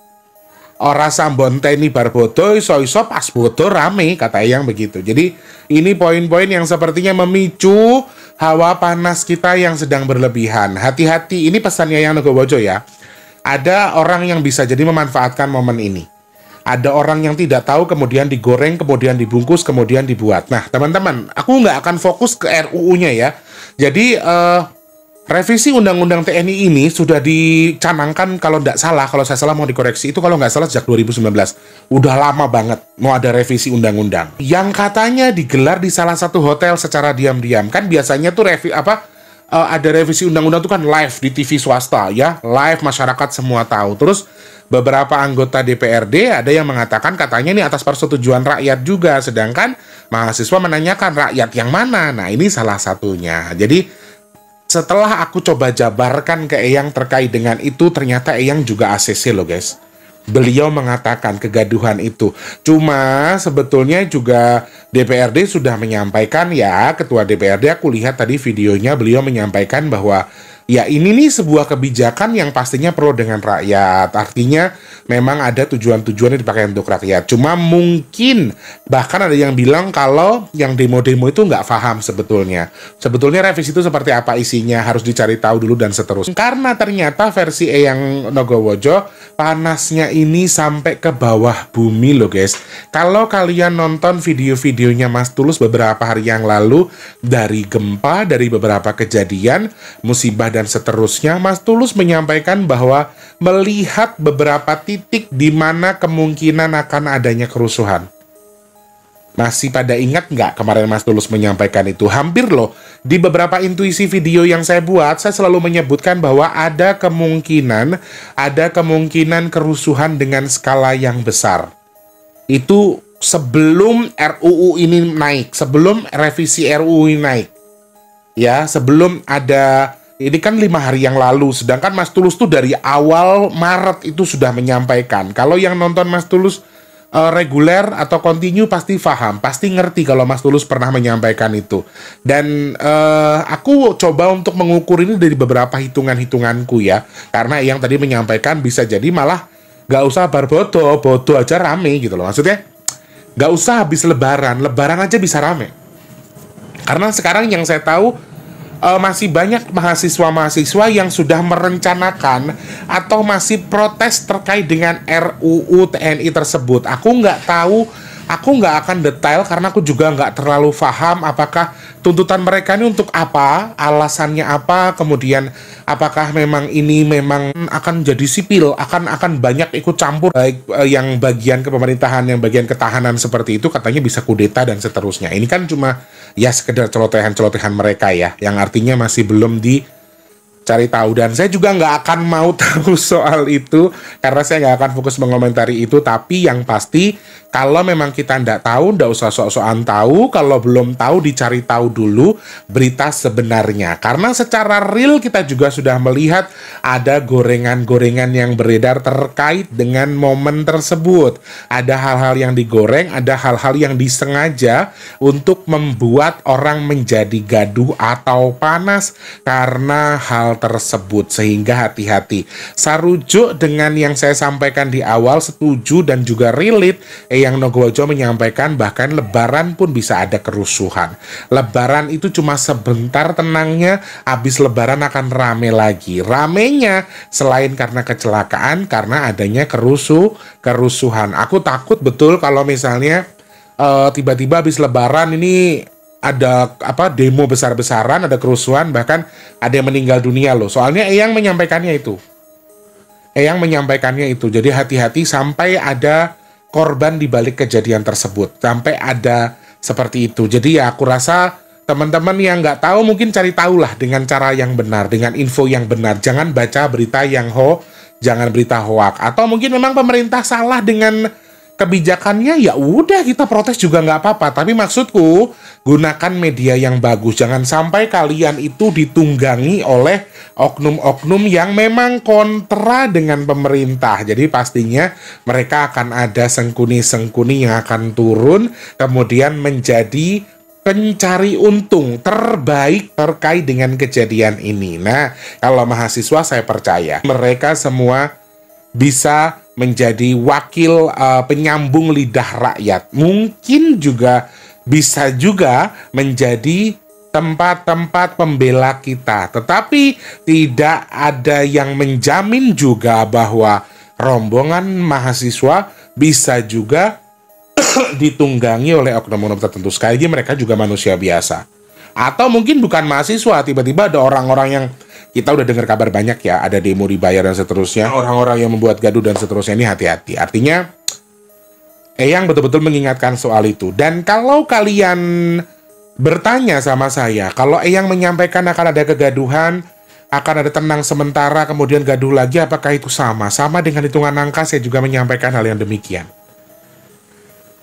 ora sambon teni barbodo iso-iso pas bodo rame, kata Eyang begitu. Jadi ini poin-poin yang sepertinya memicu hawa panas kita yang sedang berlebihan. Hati-hati, ini pesannya Eyang Nogowojo, ya. Ada orang yang bisa jadi memanfaatkan momen ini. Ada orang yang tidak tahu, kemudian digoreng, kemudian dibungkus, kemudian dibuat. Nah, teman-teman, aku nggak akan fokus ke RUU-nya, ya. Jadi, revisi Undang-Undang TNI ini sudah dicanangkan, kalau nggak salah, kalau saya salah mau dikoreksi, itu kalau nggak salah sejak 2019. Udah lama banget mau ada revisi undang-undang. Yang katanya digelar di salah satu hotel secara diam-diam. Kan biasanya tuh ada revisi undang-undang itu kan live di TV swasta, ya. Live, masyarakat semua tahu. Terus beberapa anggota DPRD ada yang mengatakan katanya ini atas persetujuan rakyat juga. Sedangkan mahasiswa menanyakan rakyat yang mana? Nah, ini salah satunya. Jadi setelah aku coba jabarkan ke Eyang terkait dengan itu, ternyata Eyang juga ACC loh guys. Beliau mengatakan kegaduhan itu. Cuma sebetulnya juga DPRD sudah menyampaikan, ya, Ketua DPRD aku lihat tadi videonya, beliau menyampaikan bahwa ya ini nih sebuah kebijakan yang pastinya pro dengan rakyat. Artinya memang ada tujuan-tujuan yang dipakai untuk rakyat. Cuma mungkin bahkan ada yang bilang kalau yang demo-demo itu nggak paham sebetulnya. Sebetulnya revisi itu seperti apa isinya, harus dicari tahu dulu dan seterusnya. Karena ternyata versi Eyang Nogowojo panasnya ini sampai ke bawah bumi loh guys. Kalau kalian nonton video-videonya Mas Tulus beberapa hari yang lalu dari gempa, dari beberapa kejadian, musibah dan seterusnya, Mas Tulus menyampaikan bahwa melihat beberapa titik di mana kemungkinan akan adanya kerusuhan. Masih pada ingat nggak kemarin Mas Tulus menyampaikan itu? Hampir loh, di beberapa intuisi video yang saya buat, saya selalu menyebutkan bahwa ada kemungkinan kerusuhan dengan skala yang besar. Itu sebelum RUU ini naik, sebelum revisi RUU ini naik, ya, sebelum ada, ini kan 5 hari yang lalu, sedangkan Mas Tulus tuh dari awal Maret itu sudah menyampaikan. Kalau yang nonton Mas Tulus reguler atau continue pasti paham, pasti ngerti kalau Mas Tulus pernah menyampaikan itu. Dan aku coba untuk mengukur ini dari beberapa hitungan-hitunganku ya, karena yang tadi menyampaikan bisa jadi malah gak usah barbodo, bodo aja rame gitu loh. Maksudnya gak usah habis lebaran aja bisa rame. Karena sekarang yang saya tahu masih banyak mahasiswa-mahasiswa yang sudah merencanakan atau masih protes terkait dengan RUU TNI tersebut. Aku nggak tahu, aku nggak akan detail karena aku juga nggak terlalu paham apakah tuntutan mereka ini untuk apa, alasannya apa, kemudian apakah memang ini memang akan jadi sipil, akan banyak ikut campur, baik yang bagian kepemerintahan, yang bagian ketahanan seperti itu katanya bisa kudeta dan seterusnya. Ini kan cuma ya sekedar celotehan-celotehan mereka ya, yang artinya masih belum dicari tahu. Dan saya juga nggak akan mau tahu soal itu, karena saya nggak akan fokus mengomentari itu. Tapi yang pasti, kalau memang kita nggak tahu, nggak usah sok-sokan tahu. Kalau belum tahu, dicari tahu dulu berita sebenarnya. Karena secara real kita juga sudah melihat ada gorengan-gorengan yang beredar terkait dengan momen tersebut. Ada hal-hal yang digoreng, ada hal-hal yang disengaja untuk membuat orang menjadi gaduh atau panas karena hal tersebut. Sehingga hati-hati. Sarujuk dengan yang saya sampaikan di awal, setuju dan juga relate. Yang Nogowojo menyampaikan bahkan lebaran pun bisa ada kerusuhan. Lebaran itu cuma sebentar tenangnya, habis lebaran akan rame lagi. Ramenya selain karena kecelakaan, karena adanya kerusuhan. Aku takut betul kalau misalnya tiba-tiba habis lebaran ini ada demo besar-besaran, ada kerusuhan, bahkan ada yang meninggal dunia loh. Soalnya Eyang menyampaikannya itu. Jadi hati-hati sampai ada korban di balik kejadian tersebut, sampai ada seperti itu. Jadi ya aku rasa teman-teman yang nggak tahu mungkin cari tahu lah dengan cara yang benar, dengan info yang benar. Jangan baca berita yang jangan berita hoak. Atau mungkin memang pemerintah salah dengan kebijakannya, ya udah kita protes juga nggak apa-apa. Tapi maksudku, gunakan media yang bagus. Jangan sampai kalian itu ditunggangi oleh oknum-oknum yang memang kontra dengan pemerintah. Jadi pastinya mereka akan ada sengkuni-sengkuni yang akan turun, kemudian menjadi pencari untung terbaik terkait dengan kejadian ini. Nah, kalau mahasiswa saya percaya mereka semua bisa menjadi wakil penyambung lidah rakyat. Mungkin juga bisa juga menjadi tempat-tempat pembela kita. Tetapi tidak ada yang menjamin juga bahwa rombongan mahasiswa bisa juga ditunggangi oleh oknum-oknum tertentu. Sekali lagi mereka juga manusia biasa. Atau mungkin bukan mahasiswa, tiba-tiba ada orang-orang yang kita udah dengar kabar banyak ya, ada demo dibayar dan seterusnya, orang-orang yang membuat gaduh dan seterusnya. Ini hati-hati. Artinya Eyang betul-betul mengingatkan soal itu. Dan kalau kalian bertanya sama saya, kalau Eyang menyampaikan akan ada kegaduhan, akan ada tenang sementara, kemudian gaduh lagi, apakah itu sama? Sama dengan hitungan angka, saya juga menyampaikan hal yang demikian.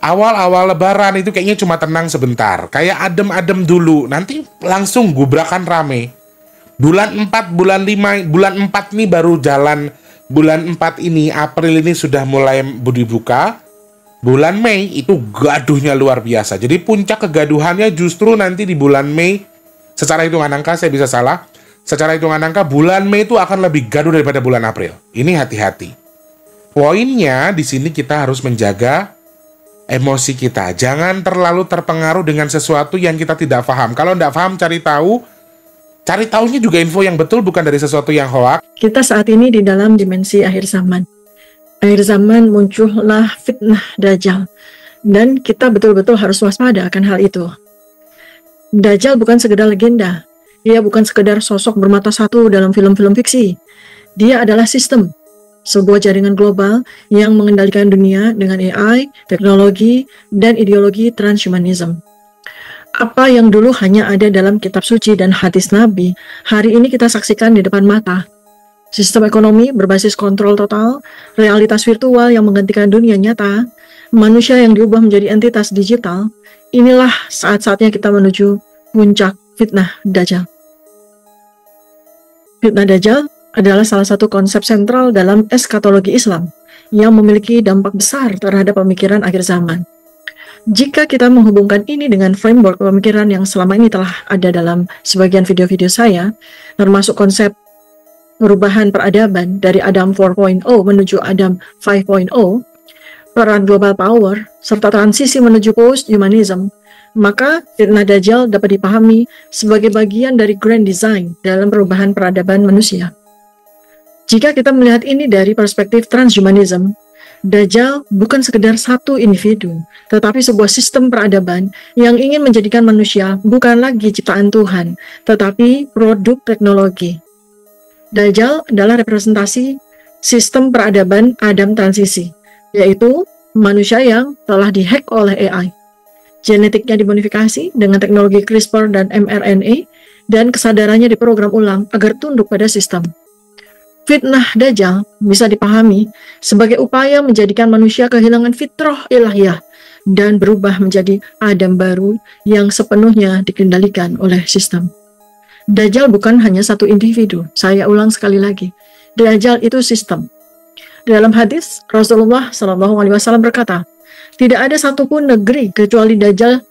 Awal-awal lebaran itu kayaknya cuma tenang sebentar, kayak adem-adem dulu, nanti langsung gubrakan rame. Bulan 4, bulan 5, bulan 4 ini baru jalan. Bulan 4 ini, April ini sudah mulai dibuka. Bulan Mei itu gaduhnya luar biasa. Jadi puncak kegaduhannya justru nanti di bulan Mei. Secara hitungan angka saya bisa salah. Secara hitungan angka bulan Mei itu akan lebih gaduh daripada bulan April. Ini hati-hati. Poinnya di sini kita harus menjaga emosi kita. Jangan terlalu terpengaruh dengan sesuatu yang kita tidak paham. Kalau tidak paham, cari tahu. Cari tahunya juga info yang betul, bukan dari sesuatu yang hoak. Kita saat ini di dalam dimensi akhir zaman. Akhir zaman muncullah fitnah Dajjal. Dan kita betul-betul harus waspada akan hal itu. Dajjal bukan sekedar legenda. Dia bukan sekedar sosok bermata satu dalam film-film fiksi. Dia adalah sistem. Sebuah jaringan global yang mengendalikan dunia dengan AI, teknologi, dan ideologi transhumanism. Apa yang dulu hanya ada dalam kitab suci dan hadis Nabi, hari ini kita saksikan di depan mata. Sistem ekonomi berbasis kontrol total, realitas virtual yang menggantikan dunia nyata, manusia yang diubah menjadi entitas digital, inilah saat-saatnya kita menuju puncak fitnah Dajjal. Fitnah Dajjal adalah salah satu konsep sentral dalam eskatologi Islam yang memiliki dampak besar terhadap pemikiran akhir zaman. Jika kita menghubungkan ini dengan framework pemikiran yang selama ini telah ada dalam sebagian video-video saya, termasuk konsep perubahan peradaban dari Adam 4.0 menuju Adam 5.0, peran global power, serta transisi menuju post-humanism, maka fitnah Dajjal dapat dipahami sebagai bagian dari grand design dalam perubahan peradaban manusia. Jika kita melihat ini dari perspektif transhumanism, Dajjal bukan sekedar satu individu, tetapi sebuah sistem peradaban yang ingin menjadikan manusia bukan lagi ciptaan Tuhan, tetapi produk teknologi. Dajjal adalah representasi sistem peradaban Adam transisi, yaitu manusia yang telah dihack oleh AI. Genetiknya dimodifikasi dengan teknologi CRISPR dan mRNA, dan kesadarannya diprogram ulang agar tunduk pada sistem. Fitnah Dajjal bisa dipahami sebagai upaya menjadikan manusia kehilangan fitrah ilahiyah dan berubah menjadi Adam baru yang sepenuhnya dikendalikan oleh sistem. Dajjal bukan hanya satu individu. Saya ulang sekali lagi. Dajjal itu sistem. Dalam hadis, Rasulullah SAW berkata, tidak ada satupun negeri kecuali Dajjal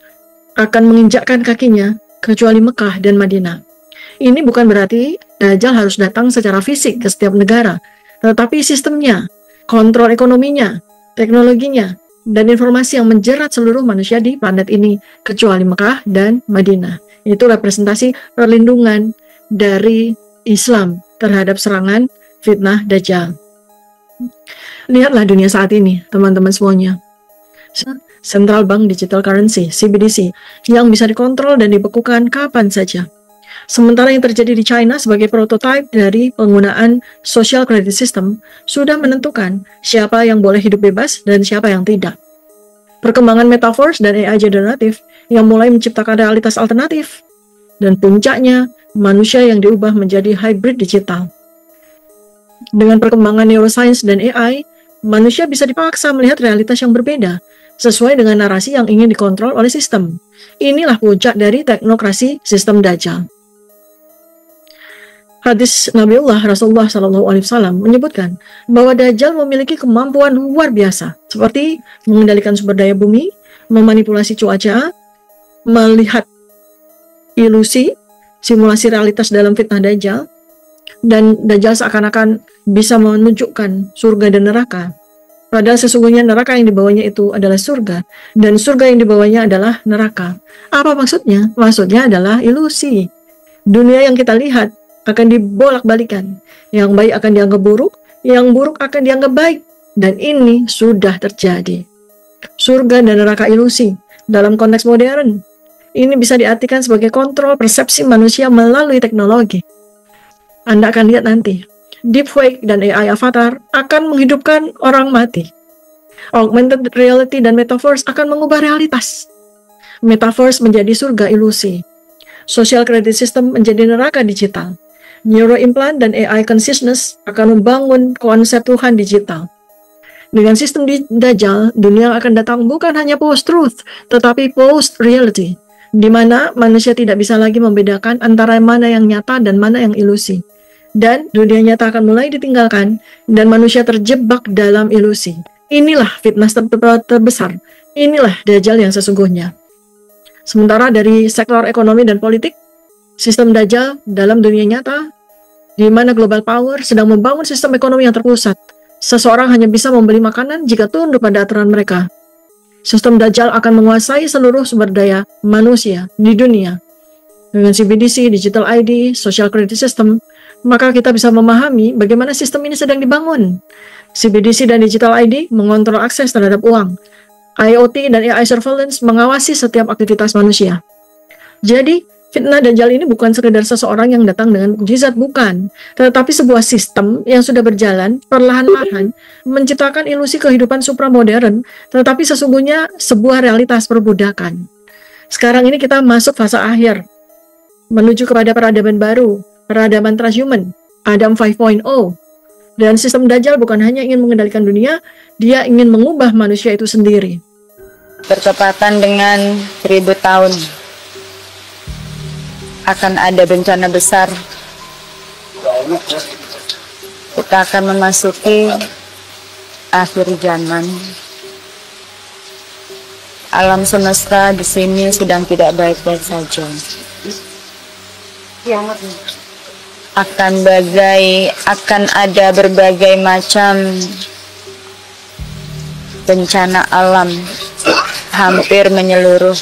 akan menginjakkan kakinya kecuali Mekah dan Madinah. Ini bukan berarti Dajjal harus datang secara fisik ke setiap negara, tetapi sistemnya, kontrol ekonominya, teknologinya, dan informasi yang menjerat seluruh manusia di planet ini kecuali Mekah dan Madinah. Itu representasi perlindungan dari Islam terhadap serangan fitnah Dajjal. Lihatlah dunia saat ini, teman-teman semuanya. Central Bank Digital Currency, CBDC, yang bisa dikontrol dan dibekukan kapan saja. Sementara yang terjadi di China sebagai prototipe dari penggunaan social credit system sudah menentukan siapa yang boleh hidup bebas dan siapa yang tidak. Perkembangan metaverse dan AI generatif yang mulai menciptakan realitas alternatif, dan puncaknya manusia yang diubah menjadi hybrid digital. Dengan perkembangan neuroscience dan AI, manusia bisa dipaksa melihat realitas yang berbeda sesuai dengan narasi yang ingin dikontrol oleh sistem. Inilah puncak dari teknokrasi sistem Dajjal. Hadis Nabiullah Rasulullah SAW menyebutkan bahwa Dajjal memiliki kemampuan luar biasa, seperti mengendalikan sumber daya bumi, memanipulasi cuaca, melihat ilusi, simulasi realitas dalam fitnah Dajjal, dan Dajjal seakan-akan bisa menunjukkan surga dan neraka. Padahal sesungguhnya neraka yang dibawanya itu adalah surga, dan surga yang dibawanya adalah neraka. Apa maksudnya? Maksudnya adalah ilusi. Dunia yang kita lihat akan dibolak-balikan. Yang baik akan dianggap buruk, yang buruk akan dianggap baik. Dan ini sudah terjadi. Surga dan neraka ilusi dalam konteks modern. Ini bisa diartikan sebagai kontrol persepsi manusia melalui teknologi. Anda akan lihat nanti, deepfake dan AI avatar akan menghidupkan orang mati. Augmented reality dan metaverse akan mengubah realitas. Metaverse menjadi surga ilusi. Social credit system menjadi neraka digital. Neuroimplant dan AI consciousness akan membangun konsep Tuhan digital. Dengan sistem Dajjal, dunia akan datang bukan hanya post-truth, tetapi post-reality, di mana manusia tidak bisa lagi membedakan antara mana yang nyata dan mana yang ilusi. Dan dunia nyata akan mulai ditinggalkan, dan manusia terjebak dalam ilusi. Inilah fitnah terbesar. Inilah Dajjal yang sesungguhnya. Sementara dari sektor ekonomi dan politik, sistem Dajjal dalam dunia nyata, di mana global power sedang membangun sistem ekonomi yang terpusat. Seseorang hanya bisa membeli makanan jika tunduk pada aturan mereka. Sistem Dajjal akan menguasai seluruh sumber daya manusia di dunia. Dengan CBDC, Digital ID, Social Credit System, maka kita bisa memahami bagaimana sistem ini sedang dibangun. CBDC dan Digital ID mengontrol akses terhadap uang. IoT dan AI surveillance mengawasi setiap aktivitas manusia. Jadi, fitnah Dajjal ini bukan sekedar seseorang yang datang dengan mukjizat, bukan. Tetapi sebuah sistem yang sudah berjalan perlahan-lahan menciptakan ilusi kehidupan supramodern, tetapi sesungguhnya sebuah realitas perbudakan. Sekarang ini kita masuk fase akhir, menuju kepada peradaban baru, peradaban transhuman, Adam 5.0. Dan sistem Dajjal bukan hanya ingin mengendalikan dunia, dia ingin mengubah manusia itu sendiri. Bertepatan dengan 1000 tahun akan ada bencana besar. Kita akan memasuki akhir zaman. Alam semesta di sini sedang tidak baik-baik saja. Akan ada berbagai macam bencana alam hampir menyeluruh,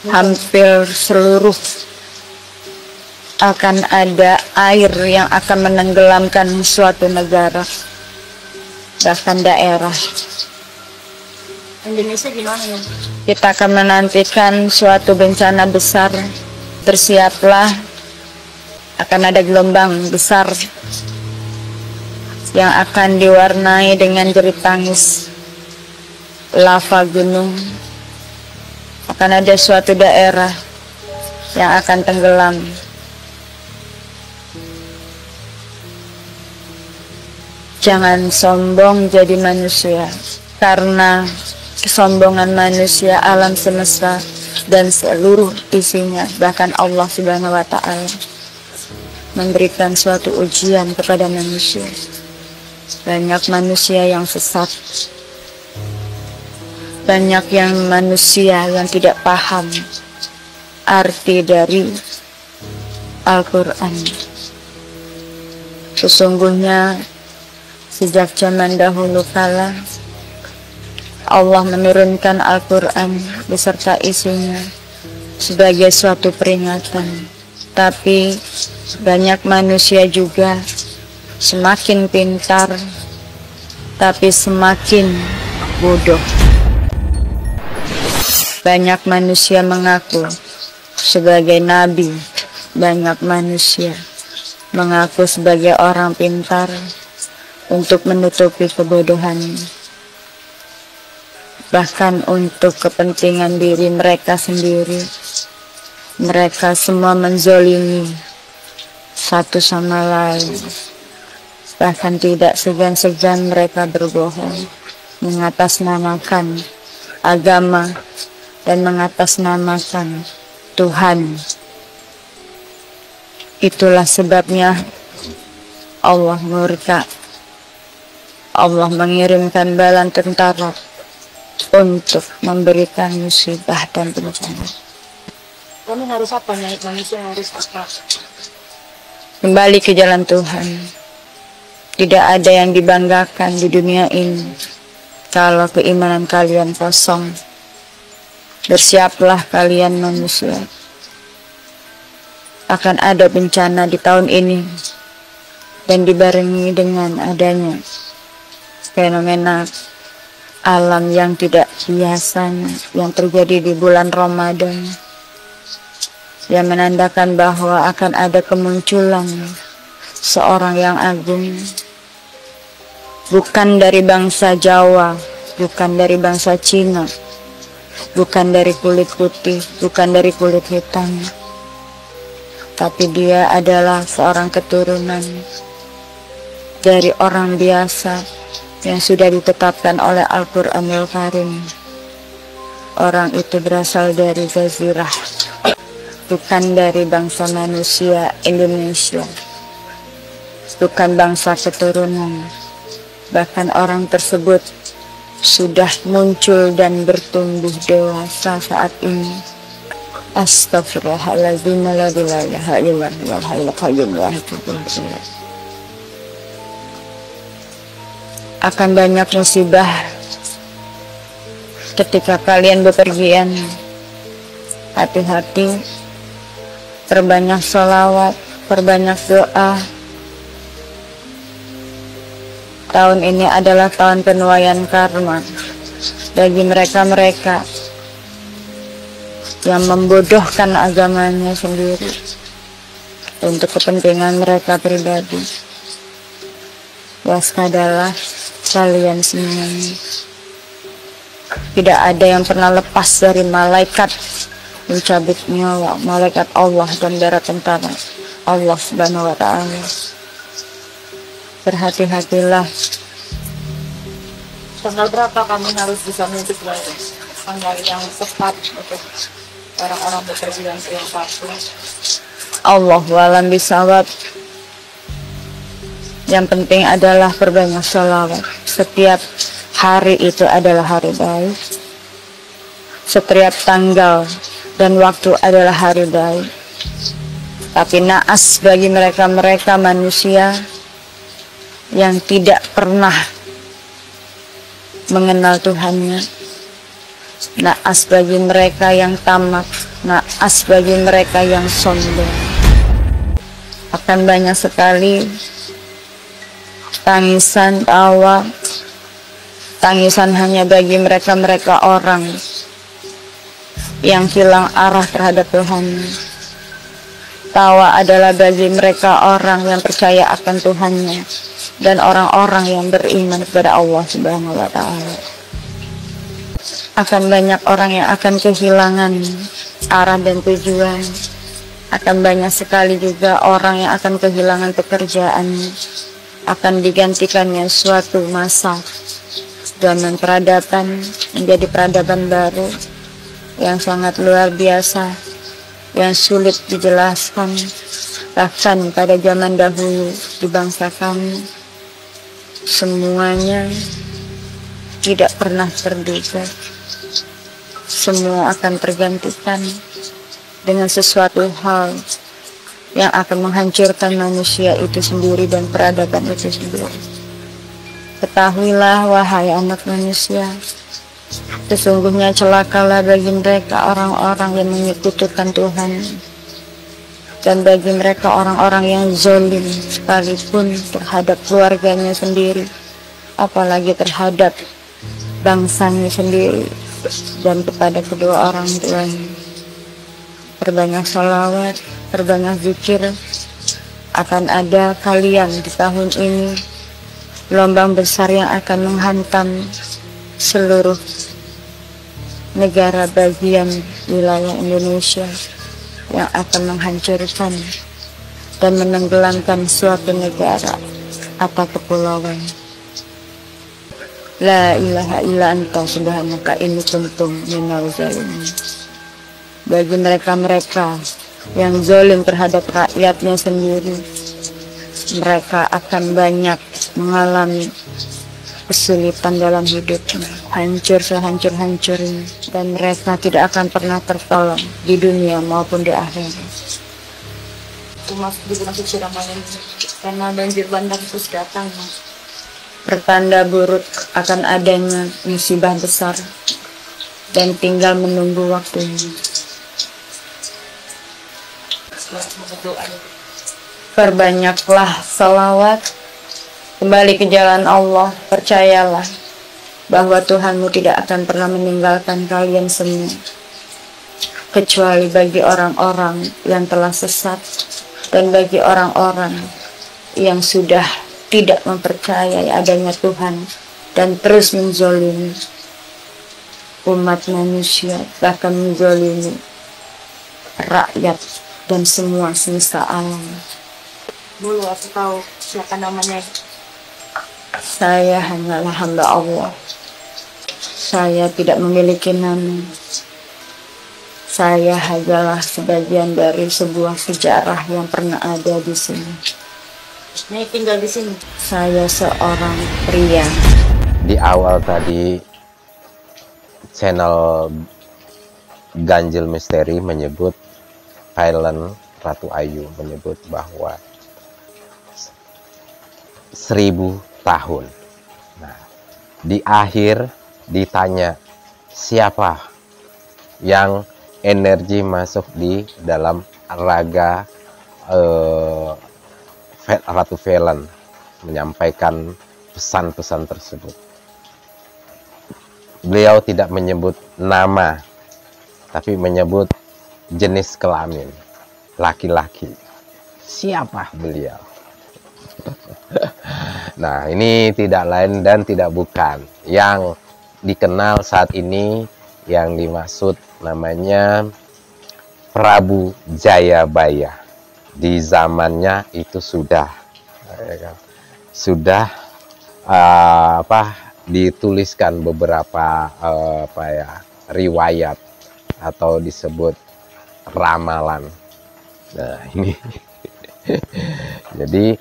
hampir seluruh. Akan ada air yang akan menenggelamkan suatu negara, bahkan daerah. Indonesia gimana ya? Kita akan menantikan suatu bencana besar. Bersiaplah, akan ada gelombang besar yang akan diwarnai dengan jerit tangis, lava gunung. Akan ada suatu daerah yang akan tenggelam. Jangan sombong jadi manusia, karena kesombongan manusia, alam semesta dan seluruh isinya, bahkan Allah Subhanahu wa Ta'ala memberikan suatu ujian kepada manusia. Banyak manusia yang sesat, banyak manusia yang tidak paham arti dari Al-Quran. Sesungguhnya sejak zaman dahulu kala Allah menurunkan Al-Quran beserta isinya sebagai suatu peringatan. Tapi banyak manusia juga semakin pintar, tapi semakin bodoh. Banyak manusia mengaku sebagai nabi, banyak manusia mengaku sebagai orang pintar untuk menutupi kebodohannya. Bahkan untuk kepentingan diri mereka sendiri, mereka semua menzolimi satu sama lain. Bahkan tidak segan-segan mereka berbohong, mengatasnamakan agama dan mengatasnamakan Tuhan. Itulah sebabnya Allah murka. Allah mengirimkan bala tentara untuk memberikan musibah dan bencana. Kamu harus apa nih? Manusia harus apa? Kembali ke jalan Tuhan. Tidak ada yang dibanggakan di dunia ini kalau keimanan kalian kosong. Bersiaplah kalian manusia. Akan ada bencana di tahun ini dan dibarengi dengan adanya fenomena alam yang tidak biasanya yang terjadi di bulan Ramadan, yang menandakan bahwa akan ada kemunculan seorang yang agung, bukan dari bangsa Jawa, bukan dari bangsa Cina, bukan dari kulit putih, bukan dari kulit hitam, tapi dia adalah seorang keturunan dari orang biasa yang sudah ditetapkan oleh Al-Quranul Karim. Orang itu berasal dari Jazirah, bukan dari bangsa manusia Indonesia, bukan bangsa keturunan. Bahkan orang tersebut sudah muncul dan bertumbuh dewasa saat ini. Astaghfirullahaladzim, la ilaha illallah wal hayyul qayyum la ilaha. Akan banyak musibah ketika kalian bepergian. Hati-hati, perbanyak sholawat, perbanyak doa. Tahun ini adalah tahun penuaian karma bagi mereka-mereka yang membodohkan agamanya sendiri untuk kepentingan mereka pribadi. Waspadalah kalian semuanya. Tidak ada yang pernah lepas dari malaikat mencabut nyawa, malaikat Allah dan bala tentara Allah Subhanahu wa Ta'ala. berhati-hatilah. Tanggal berapa kami harus bisa mudik lagi? Tanggal yang tepat untuk orang-orang bepergian ke yang pasti. Allahu a'lam bishawab. Yang penting adalah perbanyak sholawat. Setiap hari itu adalah hari baik. Setiap tanggal dan waktu adalah hari baik. Tapi naas bagi mereka-mereka manusia yang tidak pernah mengenal Tuhannya. Naas bagi mereka yang tamak, naas bagi mereka yang sombong. Akan banyak sekali tangisan, tawa, tangisan hanya bagi mereka-mereka orang yang hilang arah terhadap Tuhan. Tawa adalah bagi mereka orang yang percaya akan Tuhannya dan orang-orang yang beriman kepada Allah Subhanahu wa Ta'ala. Akan banyak orang yang akan kehilangan arah dan tujuan. Akan banyak sekali juga orang yang akan kehilangan pekerjaan. Akan digantikannya suatu masa zaman peradaban menjadi peradaban baru yang sangat luar biasa, yang sulit dijelaskan. Bahkan pada zaman dahulu di bangsa kami, semuanya tidak pernah terduga. Semua akan tergantikan dengan sesuatu hal yang akan menghancurkan manusia itu sendiri dan peradaban itu sendiri. Ketahuilah wahai anak manusia, sesungguhnya celakalah bagi mereka orang-orang yang menyekutukan Tuhan, dan bagi mereka orang-orang yang zalim sekalipun terhadap keluarganya sendiri, apalagi terhadap bangsanya sendiri dan kepada kedua orang tuanya. Perbanyak salawat, perbanyak zikir. Akan ada kalian di tahun ini gelombang besar yang akan menghantam seluruh negara bagian wilayah Indonesia, yang akan menghancurkan dan menenggelamkan suatu negara atau kepulauan. La ilaha illa anta subhanaka inni kuntu minal zalimin. Bagi mereka-mereka yang zalim terhadap rakyatnya sendiri, mereka akan banyak mengalami kesulitan dalam hidupnya, hancur sehancur-hancurnya, dan mereka tidak akan pernah tertolong di dunia maupun di akhirat. Masuk di bulan suci Ramadan karena banjir bandang terus datang, pertanda buruk akan adanya musibah besar dan tinggal menunggu waktunya. Perbanyaklah salawat, kembali ke jalan Allah, percayalah bahwa Tuhanmu tidak akan pernah meninggalkan kalian semua, kecuali bagi orang-orang yang telah sesat dan bagi orang-orang yang sudah tidak mempercayai adanya Tuhan dan terus menzolimi umat manusia, bahkan menzolimi rakyat dan semua semesta alam. Dulu aku tahu siapa namanya. Saya hanyalah hamba Allah. Saya tidak memiliki nama. Saya hanyalah sebagian dari sebuah sejarah yang pernah ada di sini. Saya tinggal di sini. Saya seorang pria. Di awal tadi channel Ganjil Misteri menyebut, Thailand Ratu Ayu menyebut bahwa 1000 tahun. Nah, di akhir ditanya siapa yang energi masuk di dalam raga Ratu Velen menyampaikan pesan-pesan tersebut. Beliau tidak menyebut nama, tapi menyebut jenis kelamin, laki-laki. Siapa beliau? Nah, ini tidak lain dan tidak bukan yang dikenal saat ini, yang dimaksud namanya Prabu Jayabaya. Di zamannya itu sudah, ya kan? sudah dituliskan beberapa riwayat atau disebut ramalan. Nah ini jadi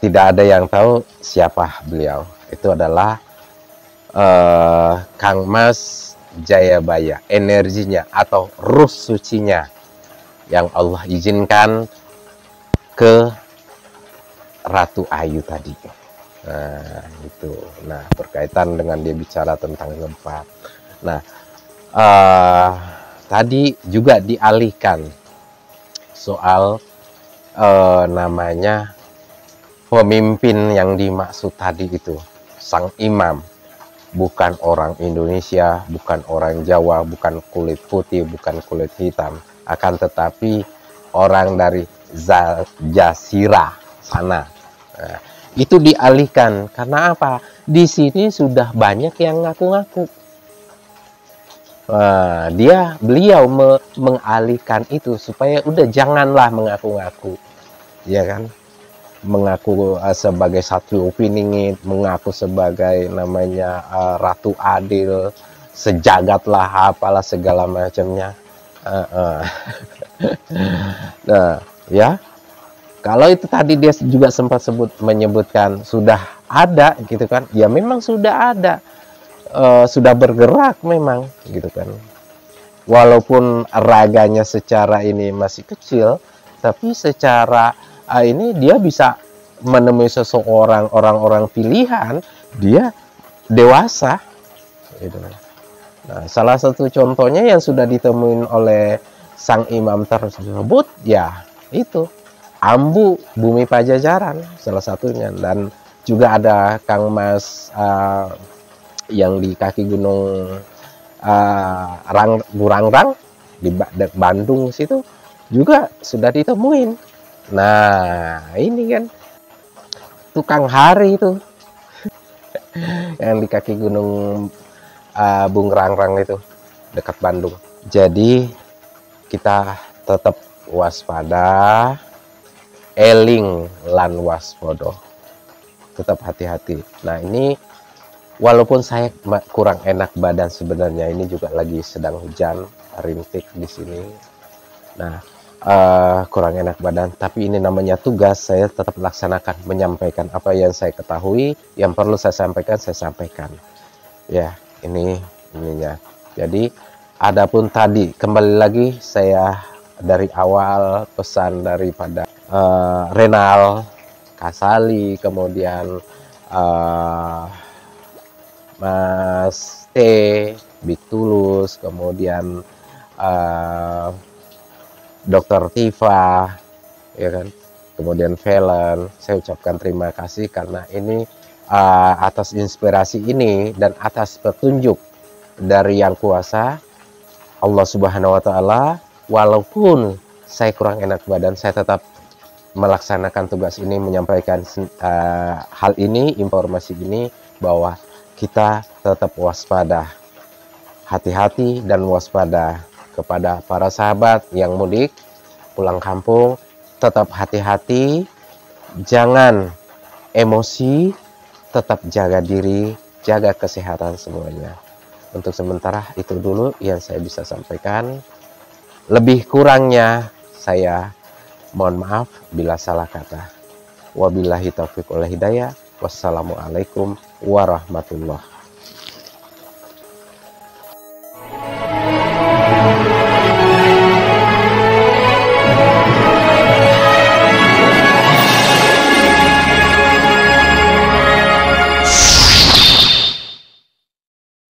tidak ada yang tahu siapa beliau. Itu adalah Kang Mas Jayabaya, energinya atau ruh sucinya yang Allah izinkan ke Ratu Ayu tadi. Nah itu, nah berkaitan dengan dia bicara tentang gempa. Nah tadi juga dialihkan soal namanya pemimpin yang dimaksud tadi itu sang imam, bukan orang Indonesia, bukan orang Jawa, bukan kulit putih, bukan kulit hitam, akan tetapi orang dari Jazirah sana. Nah, itu dialihkan karena apa? Di sini sudah banyak yang ngaku-ngaku. Nah, beliau mengalihkan itu supaya udah janganlah mengaku-ngaku, ya kan? Mengaku sebagai Satrio Piningit, mengaku sebagai namanya Ratu Adil, sejagatlah apalah segala macamnya. Nah, ya. Kalau itu tadi dia juga sempat menyebutkan sudah ada gitu kan. Ya memang sudah ada. Sudah bergerak memang gitu kan. Walaupun raganya secara ini masih kecil, tapi secara ini dia bisa menemui seseorang, orang-orang pilihan, dia dewasa gitu kan. Nah, salah satu contohnya yang sudah ditemuin oleh sang imam tersebut ya itu Ambu Bumi Pajajaran salah satunya, dan juga ada Kang Mas yang di kaki gunung Burangrang di Bandung situ juga sudah ditemuin. Nah ini kan tukang hari itu yang di kaki gunung Burangrang itu dekat Bandung. Jadi kita tetap waspada, eling lan waspodo, tetap hati-hati. Nah ini walaupun saya kurang enak badan sebenarnya, ini juga lagi sedang hujan rintik di sini. Nah kurang enak badan, tapi ini namanya tugas, saya tetap laksanakan, menyampaikan apa yang saya ketahui, yang perlu saya sampaikan. Ya ininya. Jadi adapun tadi kembali lagi saya dari awal pesan daripada Renal Kasali, kemudian Mas T, Big Tulus, kemudian Dr. Tifa, ya kan, kemudian Velen, saya ucapkan terima kasih karena ini atas inspirasi ini dan atas petunjuk dari Yang Kuasa Allah Subhanahu wa Ta'ala. Walaupun saya kurang enak badan, saya tetap melaksanakan tugas ini, menyampaikan hal ini, informasi ini, bahwa kita tetap waspada, hati-hati dan waspada. Kepada para sahabat yang mudik pulang kampung, tetap hati-hati, jangan emosi, tetap jaga diri, jaga kesehatan semuanya. Untuk sementara itu dulu yang saya bisa sampaikan. Lebih kurangnya saya mohon maaf bila salah kata. Wabillahi taufiq wal hidayah. Wassalamualaikum warahmatullahi